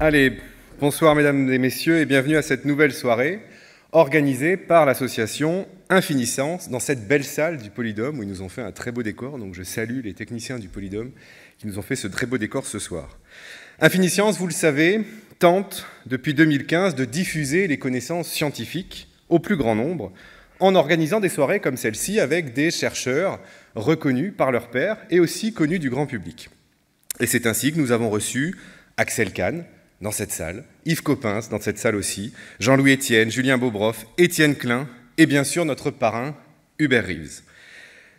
Allez, bonsoir mesdames et messieurs et bienvenue à cette nouvelle soirée organisée par l'association Infiniscence dans cette belle salle du Polydôme où ils nous ont fait un très beau décor. Donc je salue les techniciens du Polydôme qui nous ont fait ce très beau décor ce soir. Infiniscence, vous le savez, tente depuis 2015 de diffuser les connaissances scientifiques au plus grand nombre en organisant des soirées comme celle-ci avec des chercheurs reconnus par leurs pairs et aussi connus du grand public. Et c'est ainsi que nous avons reçu Axel Kahn dans cette salle, Yves Coppens dans cette salle aussi, Jean-Louis Etienne, Julien Bobroff, Étienne Klein et bien sûr notre parrain Hubert Reeves.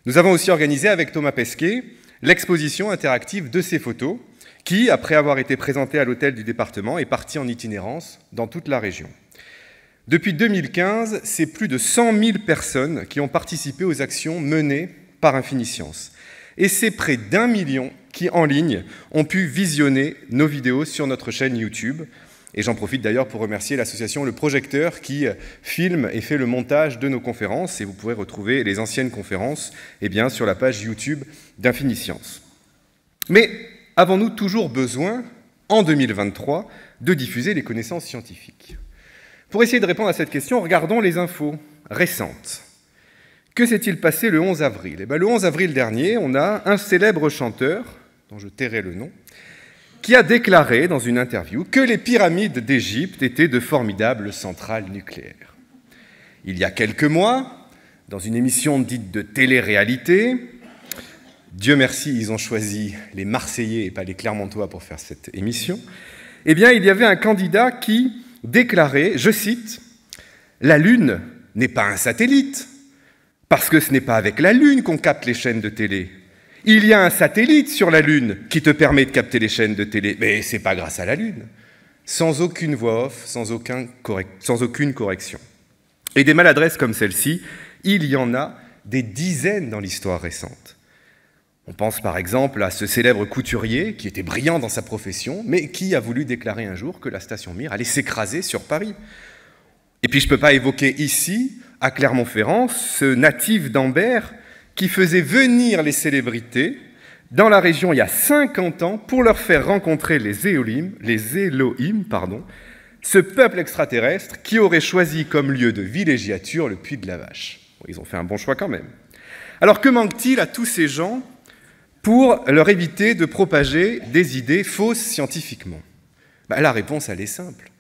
Nous avons aussi organisé avec Thomas Pesquet l'exposition interactive de ces photos qui, après avoir été présentée à l'hôtel du département, est partie en itinérance dans toute la région. Depuis 2015, c'est plus de 100 000 personnes qui ont participé aux actions menées par Infiniscence. Et c'est près d'1 million qui, en ligne, ont pu visionner nos vidéos sur notre chaîne YouTube. Et j'en profite d'ailleurs pour remercier l'association Le Projecteur qui filme et fait le montage de nos conférences. Et vous pourrez retrouver les anciennes conférences sur la page YouTube d'Infiniscence. Mais avons-nous toujours besoin, en 2023, de diffuser les connaissances scientifiques ? Pour essayer de répondre à cette question, regardons les infos récentes. Que s'est-il passé le 11 avril ? Le 11 avril dernier, on a un célèbre chanteur, dont je tairai le nom, qui a déclaré dans une interview que les pyramides d'Égypte étaient de formidables centrales nucléaires. Il y a quelques mois, dans une émission dite de télé-réalité, Dieu merci, ils ont choisi les Marseillais et pas les Clermontois pour faire cette émission, il y avait un candidat qui déclarait, je cite, « La Lune n'est pas un satellite, parce que ce n'est pas avec la Lune qu'on capte les chaînes de télé. Il y a un satellite sur la Lune qui te permet de capter les chaînes de télé, mais ce n'est pas grâce à la Lune. » Sans aucune voix off, sans aucune correction. Et des maladresses comme celle-ci, il y en a des dizaines dans l'histoire récente. On pense par exemple à ce célèbre couturier qui était brillant dans sa profession, mais qui a voulu déclarer un jour que la station Mir allait s'écraser sur Paris. Et puis je ne peux pas évoquer ici, à Clermont-Ferrand, ce natif d'Ambert qui faisait venir les célébrités dans la région il y a 50 ans pour leur faire rencontrer les Elohim, ce peuple extraterrestre qui aurait choisi comme lieu de villégiature le Puy de la Vache. Bon, ils ont fait un bon choix quand même. Alors que manque-t-il à tous ces gens pour leur éviter de propager des idées fausses scientifiquement ? La réponse, elle est simple.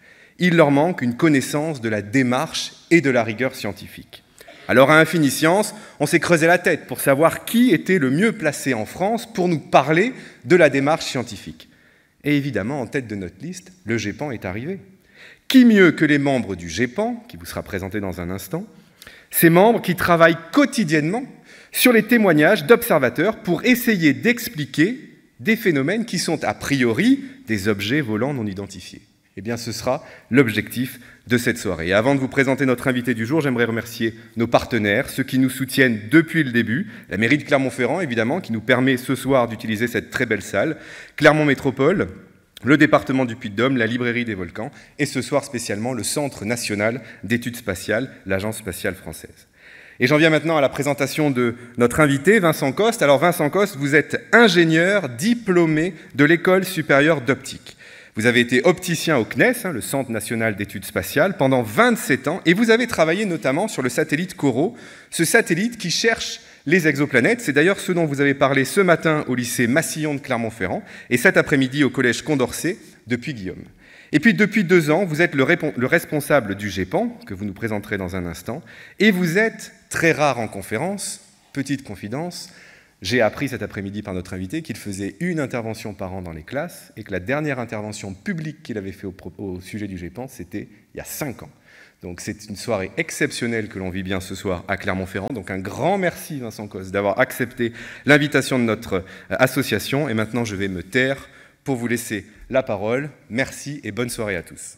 Il leur manque une connaissance de la démarche et de la rigueur scientifique. Alors à Infiniscence, on s'est creusé la tête pour savoir qui était le mieux placé en France pour nous parler de la démarche scientifique. Et évidemment, en tête de notre liste, le GEPAN est arrivé. Qui mieux que les membres du GEPAN, qui vous sera présenté dans un instant, ces membres qui travaillent quotidiennement sur les témoignages d'observateurs pour essayer d'expliquer des phénomènes qui sont a priori des objets volants non identifiés. Ce sera l'objectif de cette soirée. Et avant de vous présenter notre invité du jour, j'aimerais remercier nos partenaires, ceux qui nous soutiennent depuis le début, la mairie de Clermont-Ferrand, évidemment, qui nous permet ce soir d'utiliser cette très belle salle, Clermont Métropole, le département du Puy-de-Dôme, la librairie des Volcans, et ce soir spécialement le Centre national d'études spatiales, l'Agence spatiale française. Et j'en viens maintenant à la présentation de notre invité, Vincent Coste. Alors Vincent Coste, vous êtes ingénieur diplômé de l'École supérieure d'optique. Vous avez été opticien au CNES, le Centre national d'études spatiales, pendant 27 ans, et vous avez travaillé notamment sur le satellite COROT, ce satellite qui cherche les exoplanètes. C'est d'ailleurs ce dont vous avez parlé ce matin au lycée Massillon de Clermont-Ferrand, et cet après-midi au collège Condorcet de Puy-Guillaume. Et puis depuis 2 ans, vous êtes le responsable du GEPAN, que vous nous présenterez dans un instant, et vous êtes très rare en conférence, petite confidence. J'ai appris cet après-midi par notre invité qu'il faisait une intervention par an dans les classes et que la dernière intervention publique qu'il avait fait au sujet du GEPAN, c'était il y a 5 ans. Donc c'est une soirée exceptionnelle que l'on vit bien ce soir à Clermont-Ferrand. Donc un grand merci Vincent Coste d'avoir accepté l'invitation de notre association. Et maintenant je vais me taire pour vous laisser la parole. Merci et bonne soirée à tous.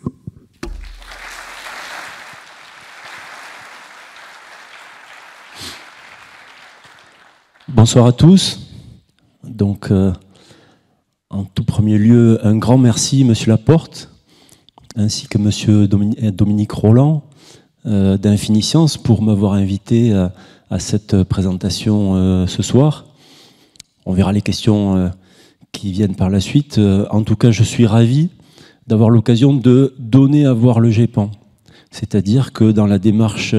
Bonsoir à tous. Donc, en tout premier lieu, un grand merci, Monsieur Laporte, ainsi que Monsieur Dominique Roland d'Infiniscence pour m'avoir invité à cette présentation ce soir. On verra les questions qui viennent par la suite. En tout cas, je suis ravi d'avoir l'occasion de donner à voir le GEPAN. C'est-à-dire que dans la démarche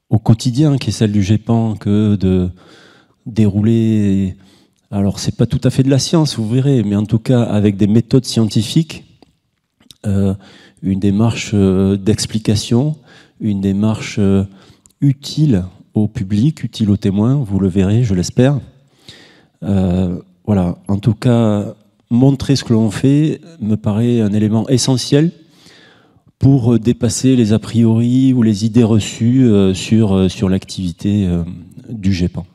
au quotidien, qui est celle du GEPAN, que de dérouler, alors c'est pas tout à fait de la science, vous verrez, mais en tout cas avec des méthodes scientifiques, une démarche d'explication, une démarche utile au public, utile aux témoins, vous le verrez, je l'espère. Voilà, en tout cas, montrer ce que l'on fait me paraît un élément essentiel pour dépasser les a priori ou les idées reçues sur l'activité du GEPAN.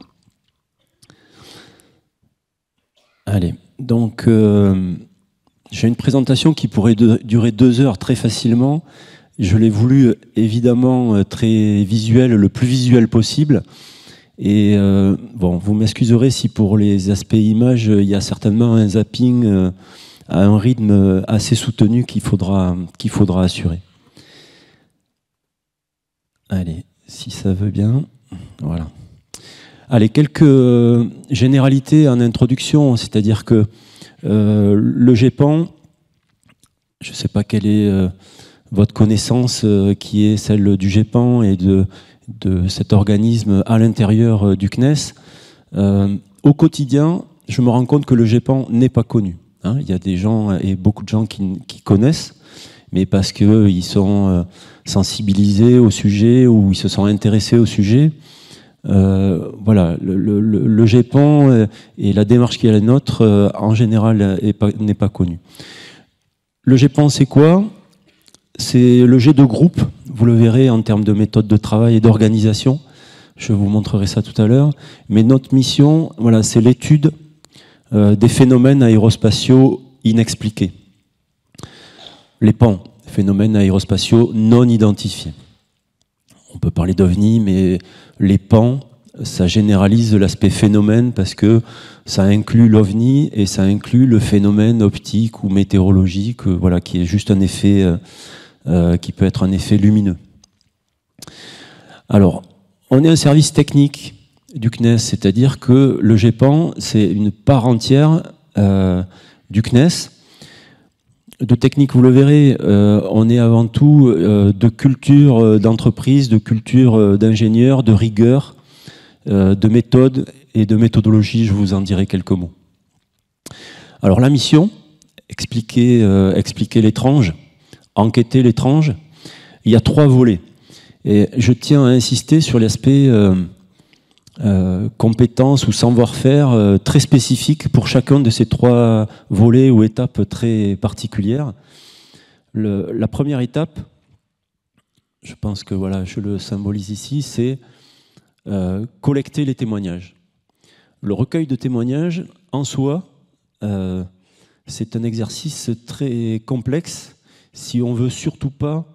Allez, donc j'ai une présentation qui pourrait durer 2 heures très facilement. Je l'ai voulu évidemment très visuel, le plus visuel possible. Et bon, vous m'excuserez si pour les aspects images, il y a certainement un zapping à un rythme assez soutenu qu'il faudra assurer. Allez, si ça veut bien, voilà. Allez, quelques généralités en introduction, c'est-à-dire que le GEPAN, je ne sais pas quelle est votre connaissance qui est celle du GEPAN et de cet organisme à l'intérieur du CNES. Au quotidien, je me rends compte que le GEPAN n'est pas connu. Hein. Il y a des gens, et beaucoup de gens qui connaissent, mais parce qu'ils sont sensibilisés au sujet ou ils se sont intéressés au sujet. Voilà, le GEPAN et la démarche qui est la nôtre, en général, n'est pas connue. Le GEPAN, c'est quoi? C'est le G de groupe, vous le verrez en termes de méthode de travail et d'organisation. Je vous montrerai ça tout à l'heure. Mais notre mission, voilà, c'est l'étude des phénomènes aérospatiaux inexpliqués. Les PAN, phénomènes aérospatiaux non identifiés. On peut parler d'OVNI, mais les PAN, ça généralise l'aspect phénomène parce que ça inclut l'OVNI et ça inclut le phénomène optique ou météorologique, voilà, qui est juste un effet, qui peut être un effet lumineux. Alors, on est un service technique du CNES, c'est-à-dire que le GEPAN, c'est une part entière du CNES. De technique, vous le verrez, on est avant tout de culture d'entreprise, de culture d'ingénieur, de rigueur, de méthode et de méthodologie. Je vous en dirai quelques mots. Alors la mission, expliquer l'étrange, enquêter l'étrange. Il y a 3 volets. Et je tiens à insister sur l'aspect compétences ou savoir-faire très spécifiques pour chacun de ces 3 volets ou étapes très particulières. La première étape, je pense que voilà, je le symbolise ici, c'est collecter les témoignages. Le recueil de témoignages, en soi, c'est un exercice très complexe si on veut surtout pas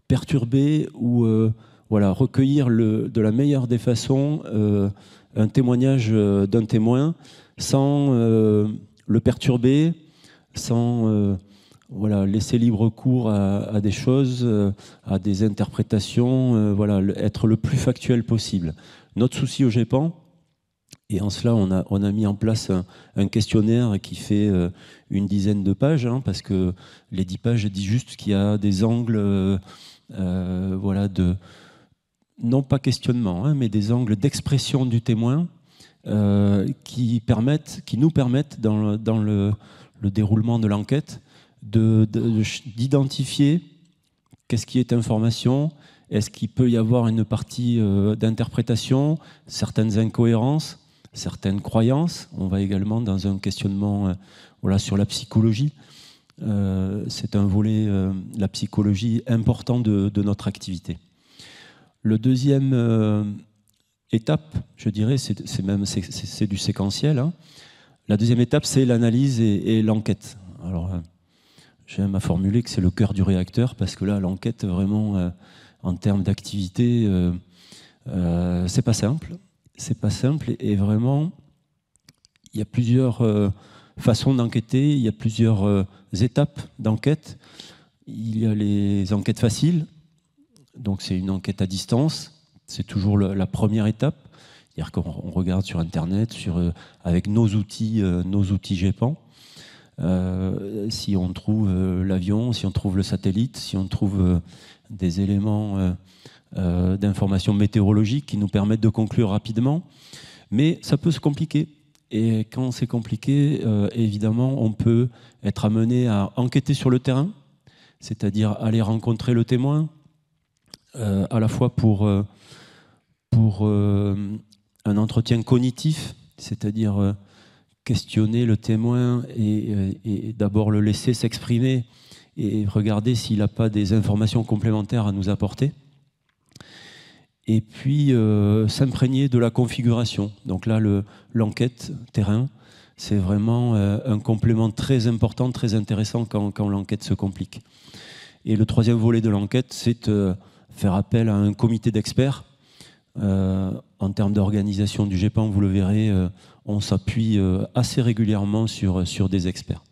perturber ou voilà, recueillir de la meilleure des façons un témoignage d'un témoin sans le perturber, sans voilà, laisser libre cours à des choses, à des interprétations, voilà, être le plus factuel possible. Notre souci au GEPAN, et en cela on a mis en place un questionnaire qui fait une dizaine de pages, hein, parce que les 10 pages disent juste qu'il y a des angles voilà, non pas questionnement, hein, mais des angles d'expression du témoin qui nous permettent dans le déroulement de l'enquête d'identifier qu'est-ce qui est information, est-ce qu'il peut y avoir une partie d'interprétation, certaines incohérences, certaines croyances. On va également dans un questionnement voilà, sur la psychologie. C'est un volet, la psychologie, important de notre activité. Le deuxième étape, je dirais, c'est du séquentiel. Hein. La deuxième étape, c'est l'analyse et l'enquête. Alors, j'aime à formuler que c'est le cœur du réacteur, parce que là, l'enquête, vraiment, en termes d'activité, c'est pas simple. C'est pas simple, et vraiment, il y a plusieurs façons d'enquêter, il y a plusieurs étapes d'enquête. Il y a les enquêtes faciles. Donc c'est une enquête à distance, c'est toujours la première étape, c'est-à-dire qu'on regarde sur Internet, avec nos outils GEPAN. si on trouve l'avion, si on trouve le satellite, si on trouve des éléments d'information météorologique qui nous permettent de conclure rapidement. Mais ça peut se compliquer. Et quand c'est compliqué, évidemment, on peut être amené à enquêter sur le terrain, c'est-à-dire aller rencontrer le témoin, à la fois pour un entretien cognitif, c'est-à-dire questionner le témoin et d'abord le laisser s'exprimer et regarder s'il n'a pas des informations complémentaires à nous apporter. Et puis s'imprégner de la configuration. Donc là, l'enquête terrain, c'est vraiment un complément très important, très intéressant quand l'enquête se complique. Et le troisième volet de l'enquête, c'est faire appel à un comité d'experts. En termes d'organisation du GEPAN, vous le verrez, on s'appuie assez régulièrement sur des experts.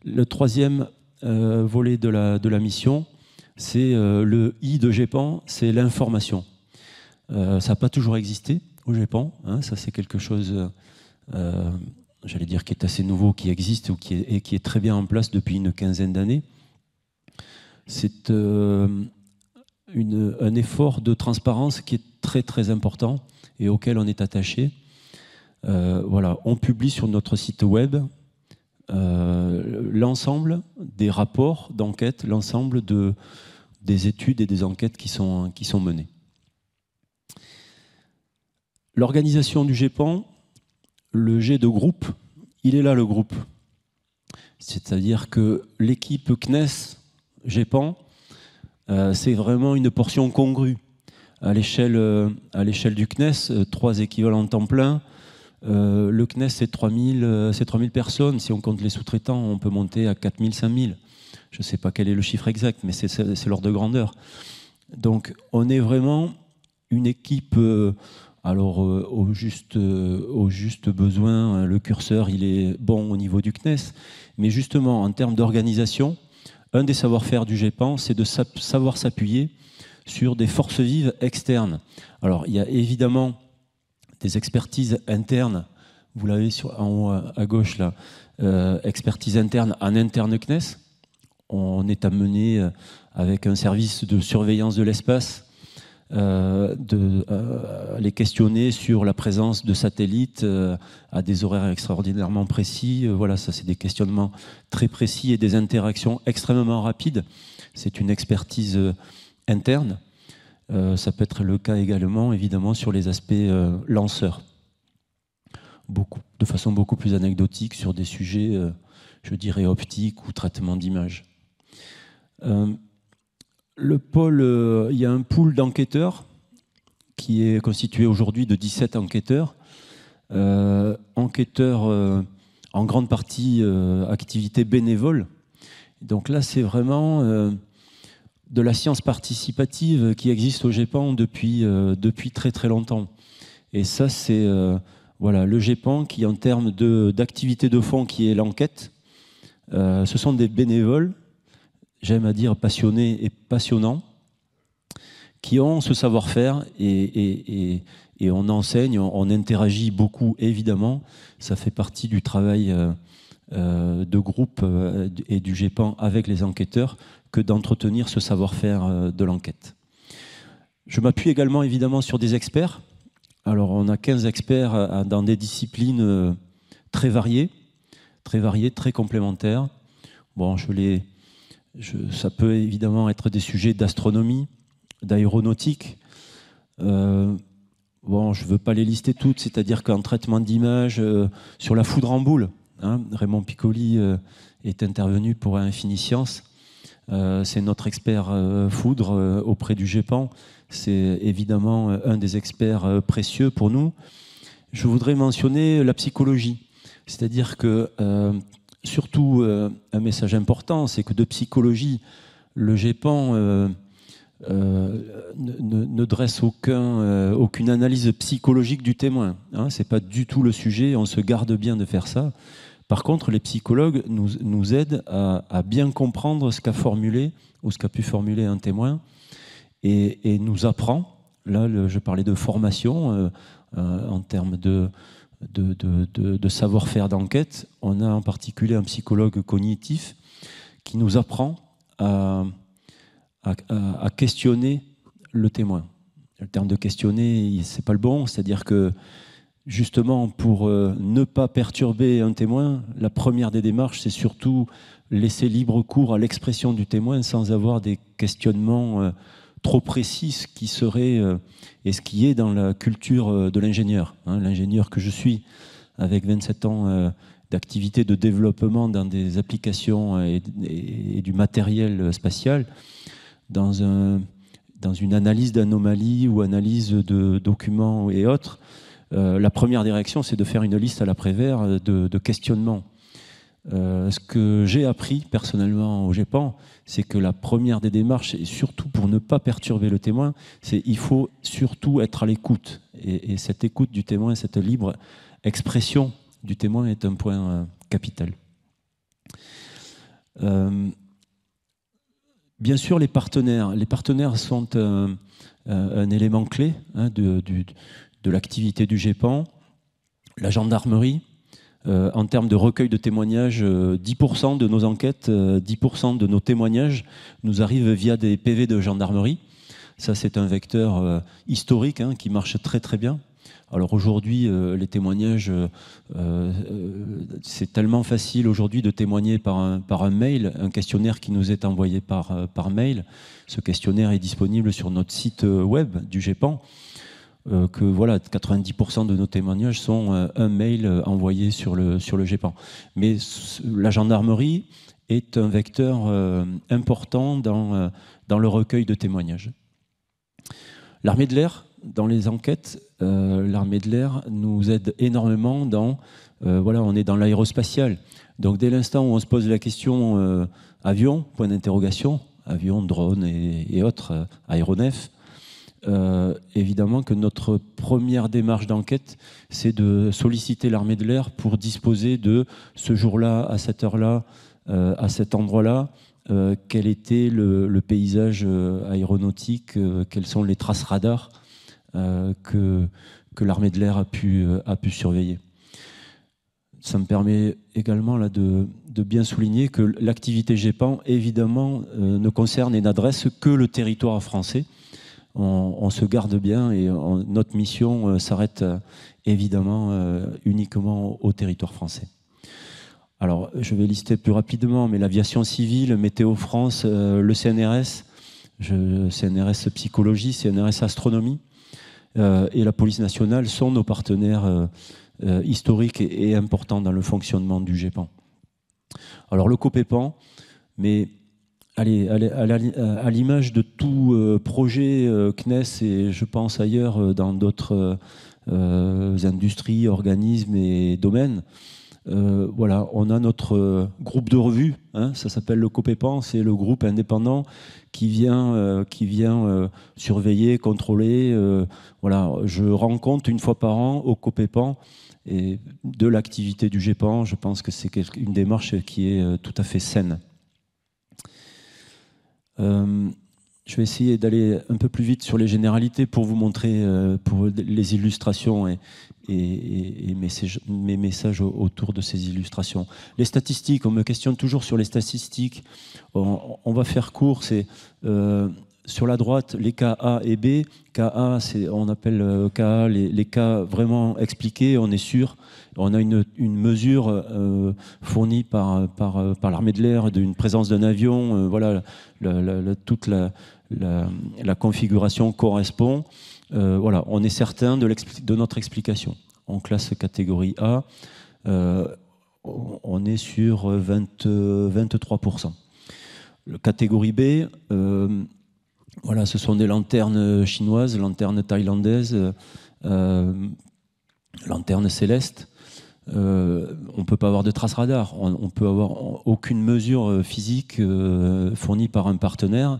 Le troisième volet de la mission, c'est le I de GEPAN, c'est l'information. Ça n'a pas toujours existé au GEPAN, hein, ça c'est quelque chose, j'allais dire, qui est assez nouveau, qui existe et qui est très bien en place depuis une quinzaine d'années. C'est un effort de transparence qui est très très important et auquel on est attaché. Voilà, on publie sur notre site web l'ensemble des rapports d'enquête, l'ensemble des études et des enquêtes qui sont menées. L'organisation du GEPAN, le G de groupe, il est là le groupe. C'est-à-dire que l'équipe CNES GEPAN, c'est vraiment une portion congrue. À l'échelle du CNES, 3 équivalents temps plein. Le CNES, c'est 3000 personnes. Si on compte les sous-traitants, on peut monter à 4000, 5000. Je ne sais pas quel est le chiffre exact, mais c'est l'ordre de grandeur. Donc, on est vraiment une équipe... Alors, au juste besoin, le curseur, il est bon au niveau du CNES. Mais justement, en termes d'organisation, un des savoir-faire du GEPAN, c'est de savoir s'appuyer sur des forces vives externes. Alors, il y a évidemment des expertises internes. Vous l'avez en haut à gauche, là. Expertise interne en interne CNES. On est amené avec un service de surveillance de l'espace les questionner sur la présence de satellites à des horaires extraordinairement précis. Voilà, ça c'est des questionnements très précis et des interactions extrêmement rapides. C'est une expertise interne. Ça peut être le cas également, évidemment, sur les aspects lanceurs. De façon beaucoup plus anecdotique sur des sujets, je dirais, optiques ou traitement d'images. Le pôle, il y a un pool d'enquêteurs qui est constitué aujourd'hui de 17 enquêteurs. Enquêteurs en grande partie activités bénévoles. Donc là, c'est vraiment de la science participative qui existe au GEPAN depuis très très longtemps. Et ça, c'est voilà, le GEPAN qui, en termes d'activité de fond, qui est l'enquête, ce sont des bénévoles, j'aime à dire passionnés et passionnants, qui ont ce savoir-faire et on enseigne, on interagit beaucoup, évidemment. Ça fait partie du travail de groupe et du GEPAN avec les enquêteurs que d'entretenir ce savoir-faire de l'enquête. Je m'appuie également, évidemment, sur des experts. Alors, on a 15 experts dans des disciplines très variées, très complémentaires. Bon, ça peut évidemment être des sujets d'astronomie, d'aéronautique. Bon, je ne veux pas les lister toutes, c'est-à-dire qu'en traitement d'image, sur la foudre en boule, hein, Raymond Piccoli est intervenu pour Infiniscience. C'est notre expert foudre auprès du GEPAN. C'est évidemment un des experts précieux pour nous. Je voudrais mentionner la psychologie. C'est-à-dire que surtout, un message important, c'est que de psychologie, le GEPAN ne dresse aucune analyse psychologique du témoin. Hein, ce n'est pas du tout le sujet, on se garde bien de faire ça. Par contre, les psychologues nous aident à bien comprendre ce qu'a formulé ou ce qu'a pu formuler un témoin et nous apprend. Là, je parlais de formation en termes de savoir-faire d'enquête. On a en particulier un psychologue cognitif qui nous apprend à questionner le témoin. Le terme de questionner, c'est pas le bon, c'est-à-dire que justement, pour ne pas perturber un témoin, la première des démarches, c'est surtout laisser libre cours à l'expression du témoin sans avoir des questionnements trop précis, ce qui serait et ce qui est dans la culture de l'ingénieur. L'ingénieur que je suis, avec 27 ans d'activité de développement dans des applications et du matériel spatial, dans une analyse d'anomalies ou analyse de documents et autres, la première des réactions, c'est de faire une liste à l'après-vert de questionnements. Ce que j'ai appris personnellement au GEPAN, c'est que la première des démarches, et surtout pour ne pas perturber le témoin, c'est il faut surtout être à l'écoute. Et cette écoute du témoin, cette libre expression du témoin est un point capital. Bien sûr, les partenaires sont un élément clé de l'activité du GEPAN. La gendarmerie, en termes de recueil de témoignages, 10% de nos enquêtes, 10% de nos témoignages nous arrivent via des PV de gendarmerie. Ça, c'est un vecteur historique qui marche très très bien. Alors aujourd'hui, les témoignages, c'est tellement facile aujourd'hui de témoigner par un mail, un questionnaire qui nous est envoyé par mail. Ce questionnaire est disponible sur notre site web du GEPAN. Que voilà, 90% de nos témoignages sont un mail envoyé sur le GEPAN. Mais la gendarmerie est un vecteur important dans le recueil de témoignages. L'armée de l'air, dans les enquêtes, l'armée de l'air nous aide énormément on est dans l'aérospatial. Donc dès l'instant où on se pose la question avion, point d'interrogation, avion, drone et autres aéronefs, évidemment que notre première démarche d'enquête, c'est de solliciter l'armée de l'air pour disposer de ce jour-là, à cette heure-là, à cet endroit-là, quel était le paysage aéronautique, quelles sont les traces radars que l'armée de l'air a pu surveiller. Ça me permet également là, de bien souligner que l'activité GEPAN, évidemment, ne concerne et n'adresse que le territoire français. On se garde bien et notre mission s'arrête évidemment uniquement au territoire français. Alors, je vais lister plus rapidement, mais l'aviation civile, Météo France, le CNRS, CNRS Psychologie, CNRS Astronomie et la police nationale sont nos partenaires historiques et importants dans le fonctionnement du GEPAN. Alors, le COPEPAN, mais allez, à l'image de tout projet CNES et je pense ailleurs dans d'autres industries, organismes et domaines, voilà, on a notre groupe de revue, ça s'appelle le COPEPAN, c'est le groupe indépendant qui vient surveiller, contrôler. Voilà, je rends compte une fois par an au COPEPAN et de l'activité du GEPAN. Je pense que c'est une démarche qui est tout à fait saine. Je vais essayer d'aller un peu plus vite sur les généralités pour vous montrer pour les illustrations et mes messages autour de ces illustrations. Les statistiques, on me questionne toujours sur les statistiques. On va faire court, c'est sur la droite les cas A et B. Cas A, on appelle cas A les cas vraiment expliqués, on est sûr. On a une mesure fournie par l'armée de l'air d'une présence d'un avion. Voilà, toute la configuration correspond. Voilà, on est certain de notre explication. En classe catégorie A, on est sur 23%. Catégorie B, voilà, ce sont des lanternes chinoises, lanternes thaïlandaises, lanternes célestes. On ne peut pas avoir de traces radar, on peut avoir aucune mesure physique fournie par un partenaire.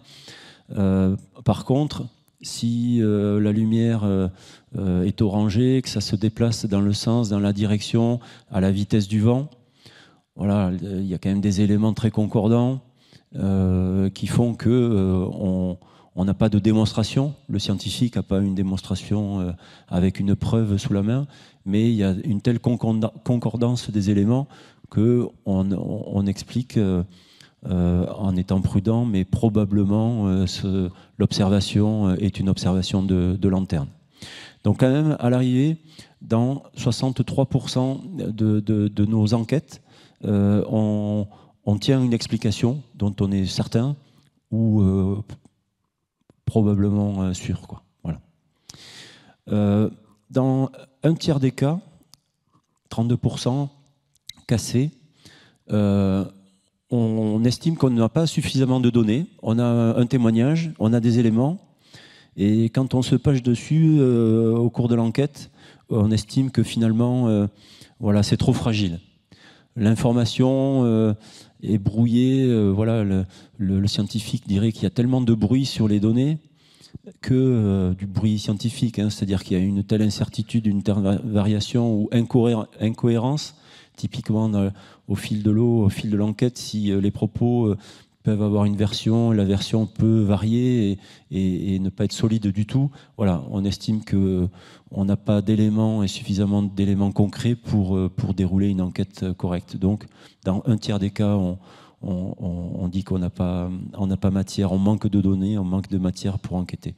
Par contre, si la lumière est orangée, que ça se déplace dans le sens, dans la direction, à la vitesse du vent, voilà, il y a quand même des éléments très concordants qui font que on On n'a pas de démonstration. Le scientifique n'a pas une démonstration avec une preuve sous la main, mais il y a une telle concordance des éléments qu'on explique en étant prudent, mais probablement l'observation est une observation de lanterne. Donc quand même, à l'arrivée, dans 63% de nos enquêtes, on tient une explication dont on est certain ou probablement sûr, quoi. Voilà. Dans un tiers des cas, 32% cassés, on estime qu'on n'a pas suffisamment de données. On a un témoignage, on a des éléments, et quand on se penche dessus au cours de l'enquête, on estime que finalement, voilà, c'est trop fragile. L'information est brouillée. Voilà, le scientifique dirait qu'il y a tellement de bruit sur les données que du bruit scientifique, hein, c'est-à-dire qu'il y a une telle incertitude, une telle variation ou incohérence, typiquement au fil de l'eau, au fil de l'enquête, si les propos peuvent avoir une version, la version peut varier et ne pas être solide du tout. Voilà, on estime qu'on n'a pas d'éléments et suffisamment d'éléments concrets pour dérouler une enquête correcte. Donc, dans un tiers des cas, on dit qu'on n'a pas matière, on manque de données, on manque de matière pour enquêter.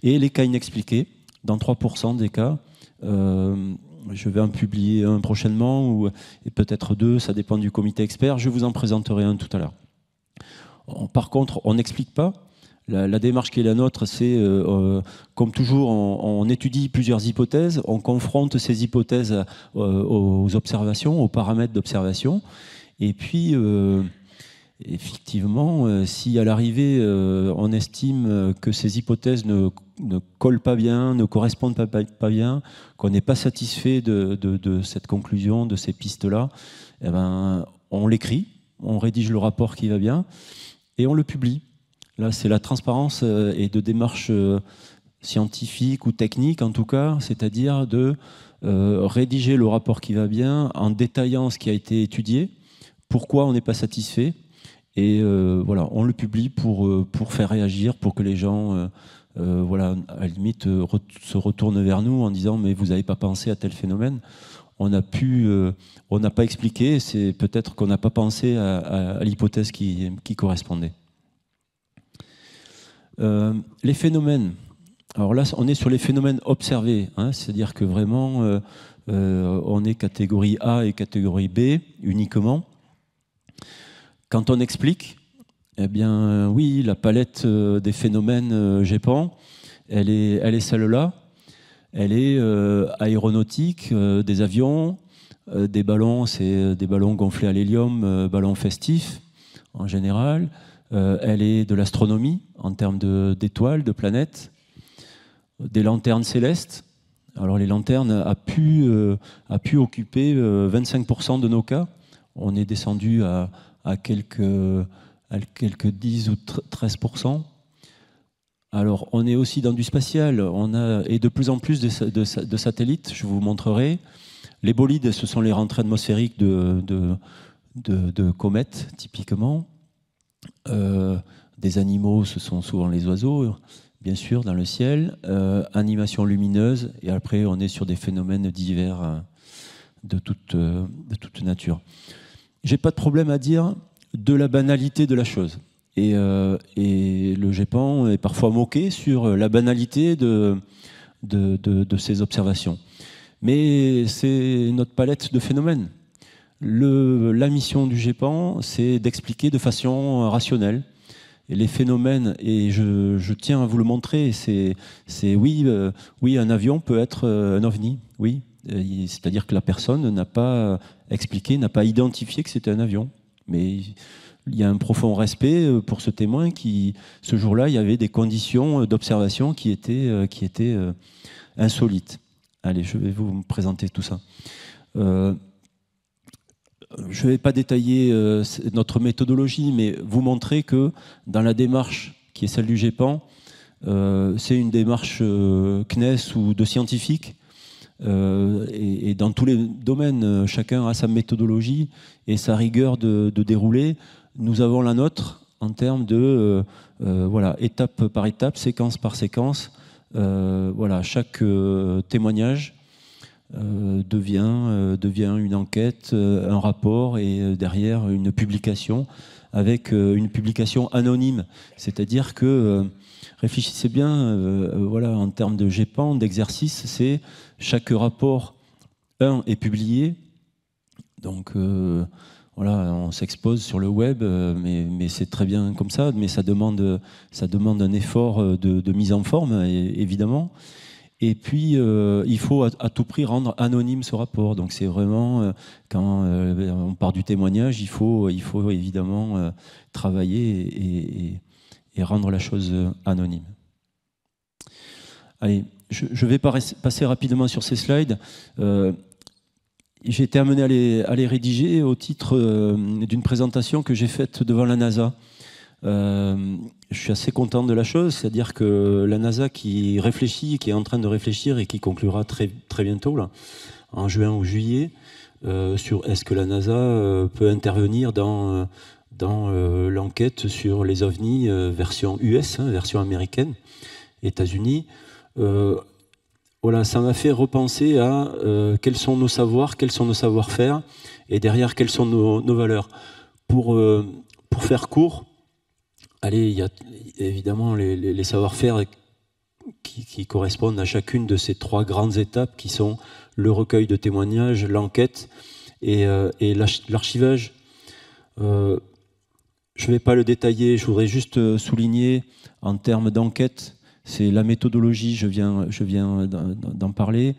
Et les cas inexpliqués, dans 3% des cas, je vais en publier un prochainement, et peut-être 2, ça dépend du comité expert, je vous en présenterai un tout à l'heure. Par contre, on n'explique pas. La démarche qui est la nôtre, c'est, comme toujours, on étudie plusieurs hypothèses, on confronte ces hypothèses aux observations, aux paramètres d'observation, et puis, effectivement, si à l'arrivée, on estime que ces hypothèses ne collent pas bien, ne correspondent pas bien, qu'on n'est pas satisfait de cette conclusion, de ces pistes-là, eh ben, on l'écrit, on rédige le rapport qui va bien, et on le publie. Là, c'est la transparence et de démarche scientifique ou technique, en tout cas, c'est-à-dire de rédiger le rapport qui va bien en détaillant ce qui a été étudié, pourquoi on n'est pas satisfait, et voilà, on le publie pour faire réagir, pour que les gens, voilà, à la limite, se retournent vers nous en disant « mais vous n'avez pas pensé à tel phénomène ». On n'a pas expliqué, c'est peut-être qu'on n'a pas pensé à l'hypothèse qui correspondait. Les phénomènes. Alors là, on est sur les phénomènes observés, hein, c'est-à-dire que vraiment, on est catégorie A et catégorie B uniquement. Quand on explique, eh bien, oui, la palette des phénomènes GEPAN, elle est celle-là. Elle est aéronautique, des avions, des ballons, c'est des ballons gonflés à l'hélium, ballons festifs en général. Elle est de l'astronomie en termes d'étoiles, de planètes, des lanternes célestes. Alors les lanternes a pu occuper 25% de nos cas. On est descendu à quelques 10 ou 13%. Alors, on est aussi dans du spatial, et de plus en plus de satellites, je vous montrerai. Les bolides, ce sont les rentrées atmosphériques de comètes, typiquement. Des animaux, ce sont souvent les oiseaux, bien sûr, dans le ciel. Animation lumineuse, et après, on est sur des phénomènes divers de toute nature. J'ai pas de problème à dire de la banalité de la chose. Et le GEPAN est parfois moqué sur la banalité de ces observations. Mais c'est notre palette de phénomènes. La mission du GEPAN, c'est d'expliquer de façon rationnelle. Et les phénomènes, et je tiens à vous le montrer, c'est oui, un avion peut être un ovni, oui. C'est-à-dire que la personne n'a pas expliqué, n'a pas identifié que c'était un avion. Mais il y a un profond respect pour ce témoin qui, ce jour-là, il y avait des conditions d'observation qui étaient insolites. Allez, je vais vous présenter tout ça. Je ne vais pas détailler notre méthodologie, mais vous montrer que dans la démarche qui est celle du GEPAN, c'est une démarche CNES ou de scientifique, et dans tous les domaines, chacun a sa méthodologie et sa rigueur de dérouler. Nous avons la nôtre en termes de voilà, étape par étape, séquence par séquence. Voilà, chaque témoignage devient une enquête, un rapport et derrière une publication avec une publication anonyme. C'est-à-dire que, réfléchissez bien, voilà, en termes de GEPAN, d'exercice, c'est chaque rapport, est publié. Donc, voilà, on s'expose sur le web, mais c'est très bien comme ça, mais ça demande un effort de mise en forme, évidemment. Et puis, il faut à tout prix rendre anonyme ce rapport. Donc, c'est vraiment, quand on part du témoignage, il faut évidemment travailler et rendre la chose anonyme. Allez, je vais passer rapidement sur ces slides. J'ai été amené à les rédiger au titre d'une présentation que j'ai faite devant la NASA. Je suis assez content de la chose, c'est-à-dire que la NASA qui réfléchit, qui est en train de réfléchir et qui conclura très, très bientôt, là, en juin ou juillet, sur est-ce que la NASA peut intervenir dans l'enquête sur les ovnis version US, version américaine, États-Unis. Voilà, ça m'a fait repenser à quels sont nos savoirs, quels sont nos savoir-faire, et derrière, quelles sont nos valeurs. Pour faire court, allez, il y a évidemment les savoir-faire qui correspondent à chacune de ces trois grandes étapes qui sont le recueil de témoignages, l'enquête et l'archivage. Je ne vais pas le détailler, je voudrais juste souligner en termes d'enquête, c'est la méthodologie, je viens d'en parler.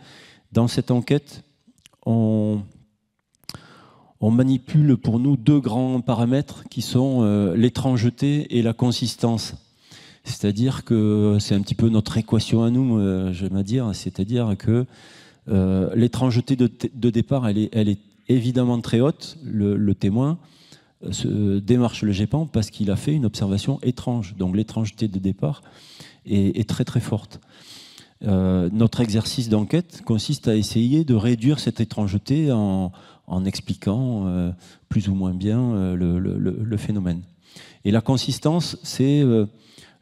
Dans cette enquête, on manipule pour nous deux grands paramètres qui sont l'étrangeté et la consistance. C'est-à-dire que c'est un petit peu notre équation à nous, j'aime dire. C'est-à-dire que l'étrangeté de départ, elle est évidemment très haute. Le témoin démarche le GEPAN parce qu'il a fait une observation étrange. Donc l'étrangeté de départ est très très forte. Notre exercice d'enquête consiste à essayer de réduire cette étrangeté en expliquant plus ou moins bien le phénomène. Et la consistance, c'est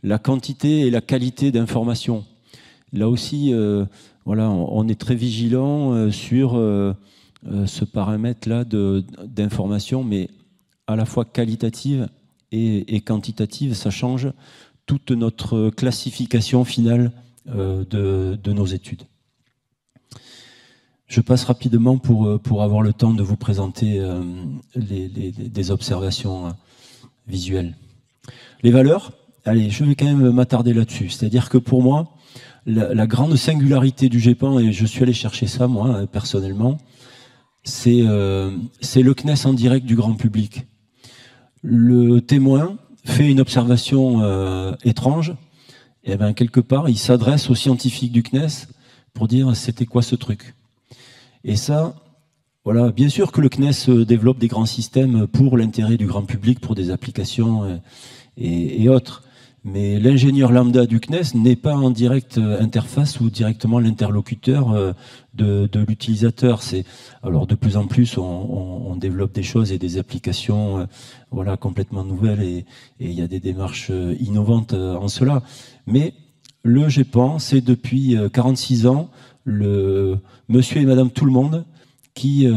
la quantité et la qualité d'information. Là aussi, voilà, on est très vigilant sur ce paramètre-là d'information, mais à la fois qualitative et quantitative, ça change toute notre classification finale de nos études. Je passe rapidement pour avoir le temps de vous présenter des observations visuelles. Les valeurs, allez, je vais quand même m'attarder là-dessus. C'est-à-dire que pour moi, la grande singularité du GEPAN, et je suis allé chercher ça, moi, personnellement, c'est le CNES en direct du grand public. Le témoin fait une observation étrange, et bien quelque part, il s'adresse aux scientifiques du CNES pour dire c'était quoi ce truc. Et ça, voilà, bien sûr que le CNES développe des grands systèmes pour l'intérêt du grand public, pour des applications et autres. Mais l'ingénieur lambda du CNES n'est pas en direct interface ou directement l'interlocuteur de l'utilisateur. Alors de plus en plus, on développe des choses et des applications voilà, complètement nouvelles et il y a des démarches innovantes en cela. Mais le GEPAN, c'est depuis 46 ans le monsieur et madame tout le monde qui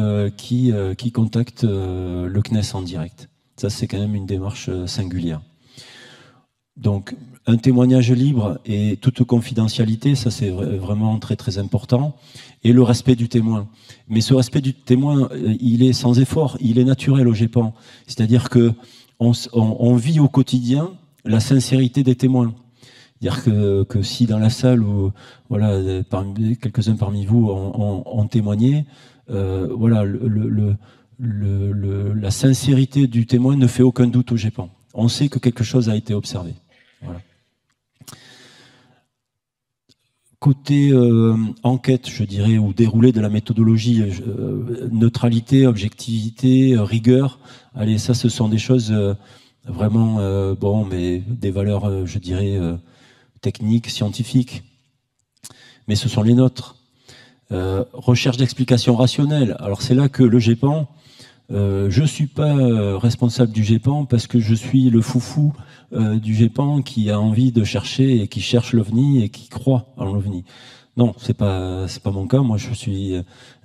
contactent le CNES en direct. Ça, c'est quand même une démarche singulière. Donc, un témoignage libre et toute confidentialité, ça c'est vraiment très très important. Et le respect du témoin. Mais ce respect du témoin, il est sans effort, il est naturel au GEPAN. C'est-à-dire que on vit au quotidien la sincérité des témoins. C'est-à-dire que si dans la salle où voilà, quelques-uns parmi vous ont témoigné, voilà, la sincérité du témoin ne fait aucun doute au GEPAN. On sait que quelque chose a été observé. Voilà. Côté enquête, je dirais, ou déroulé de la méthodologie, neutralité, objectivité, rigueur, allez, ça, ce sont des choses vraiment, bon, mais des valeurs, je dirais, techniques, scientifiques. Mais ce sont les nôtres. Recherche d'explications rationnelles. Alors, c'est là que le GEPAN, je ne suis pas responsable du GEPAN parce que je suis le foufou du GEPAN qui a envie de chercher et qui cherche l'OVNI et qui croit en l'OVNI. Non, c'est pas mon cas. Moi, je suis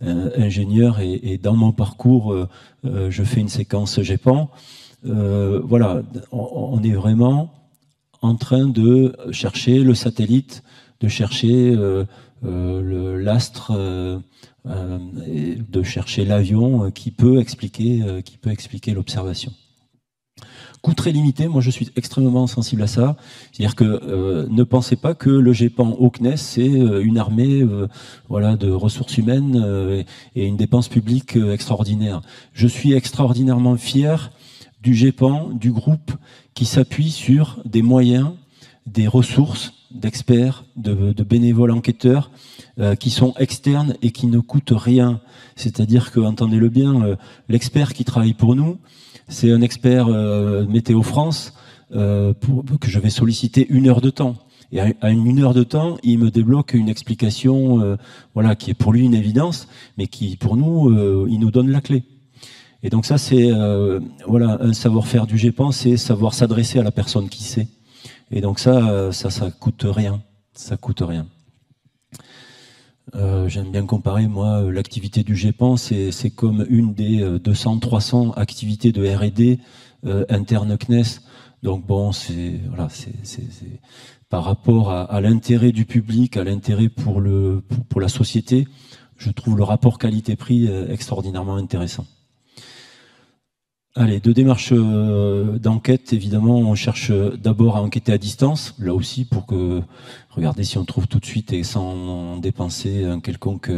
ingénieur et dans mon parcours, je fais une séquence GEPAN. Voilà, on est vraiment en train de chercher le satellite, de chercher l'astre, de chercher l'avion qui peut expliquer l'observation. Coût très limité, moi je suis extrêmement sensible à ça. C'est-à-dire que ne pensez pas que le GEPAN au CNES, c'est une armée voilà, de ressources humaines et une dépense publique extraordinaire. Je suis extraordinairement fier du GEPAN, du groupe qui s'appuie sur des moyens, des ressources d'experts, de bénévoles enquêteurs qui sont externes et qui ne coûtent rien. C'est-à-dire que, entendez-le bien, l'expert qui travaille pour nous, c'est un expert Météo France que je vais solliciter 1 heure de temps. Et à 1 heure de temps, il me débloque une explication voilà, qui est pour lui une évidence, mais qui, pour nous, il nous donne la clé. Et donc ça, c'est voilà, un savoir-faire du GEPAN, c'est savoir s'adresser à la personne qui sait. Et donc ça coûte rien. Ça coûte rien. J'aime bien comparer, moi, l'activité du GEPAN, c'est comme une des 200-300 activités de R&D interne CNES. Donc bon, c'est voilà, c'est par rapport à l'intérêt du public, à l'intérêt pour la société, je trouve le rapport qualité-prix extraordinairement intéressant. Allez, 2 démarches d'enquête, évidemment, on cherche d'abord à enquêter à distance, là aussi pour que, regardez si on trouve tout de suite et sans dépenser un quelconque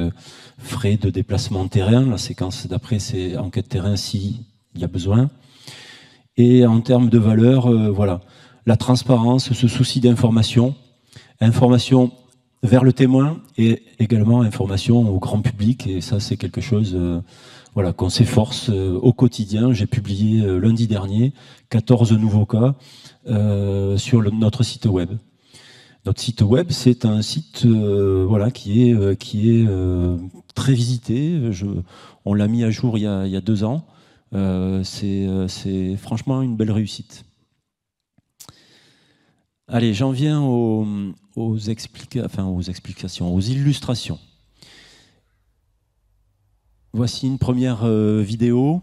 frais de déplacement terrain. La séquence d'après, c'est enquête terrain s'il y a besoin. Et en termes de valeur, voilà, la transparence, ce souci d'information, information vers le témoin et également information au grand public, et ça c'est quelque chose... voilà, qu'on s'efforce au quotidien. J'ai publié lundi dernier 14 nouveaux cas sur notre site web. Notre site web, c'est un site voilà, qui est très visité. On l'a mis à jour il y a 2 ans. C'est franchement une belle réussite. Allez, j'en viens aux explications, aux illustrations. Voici une première vidéo.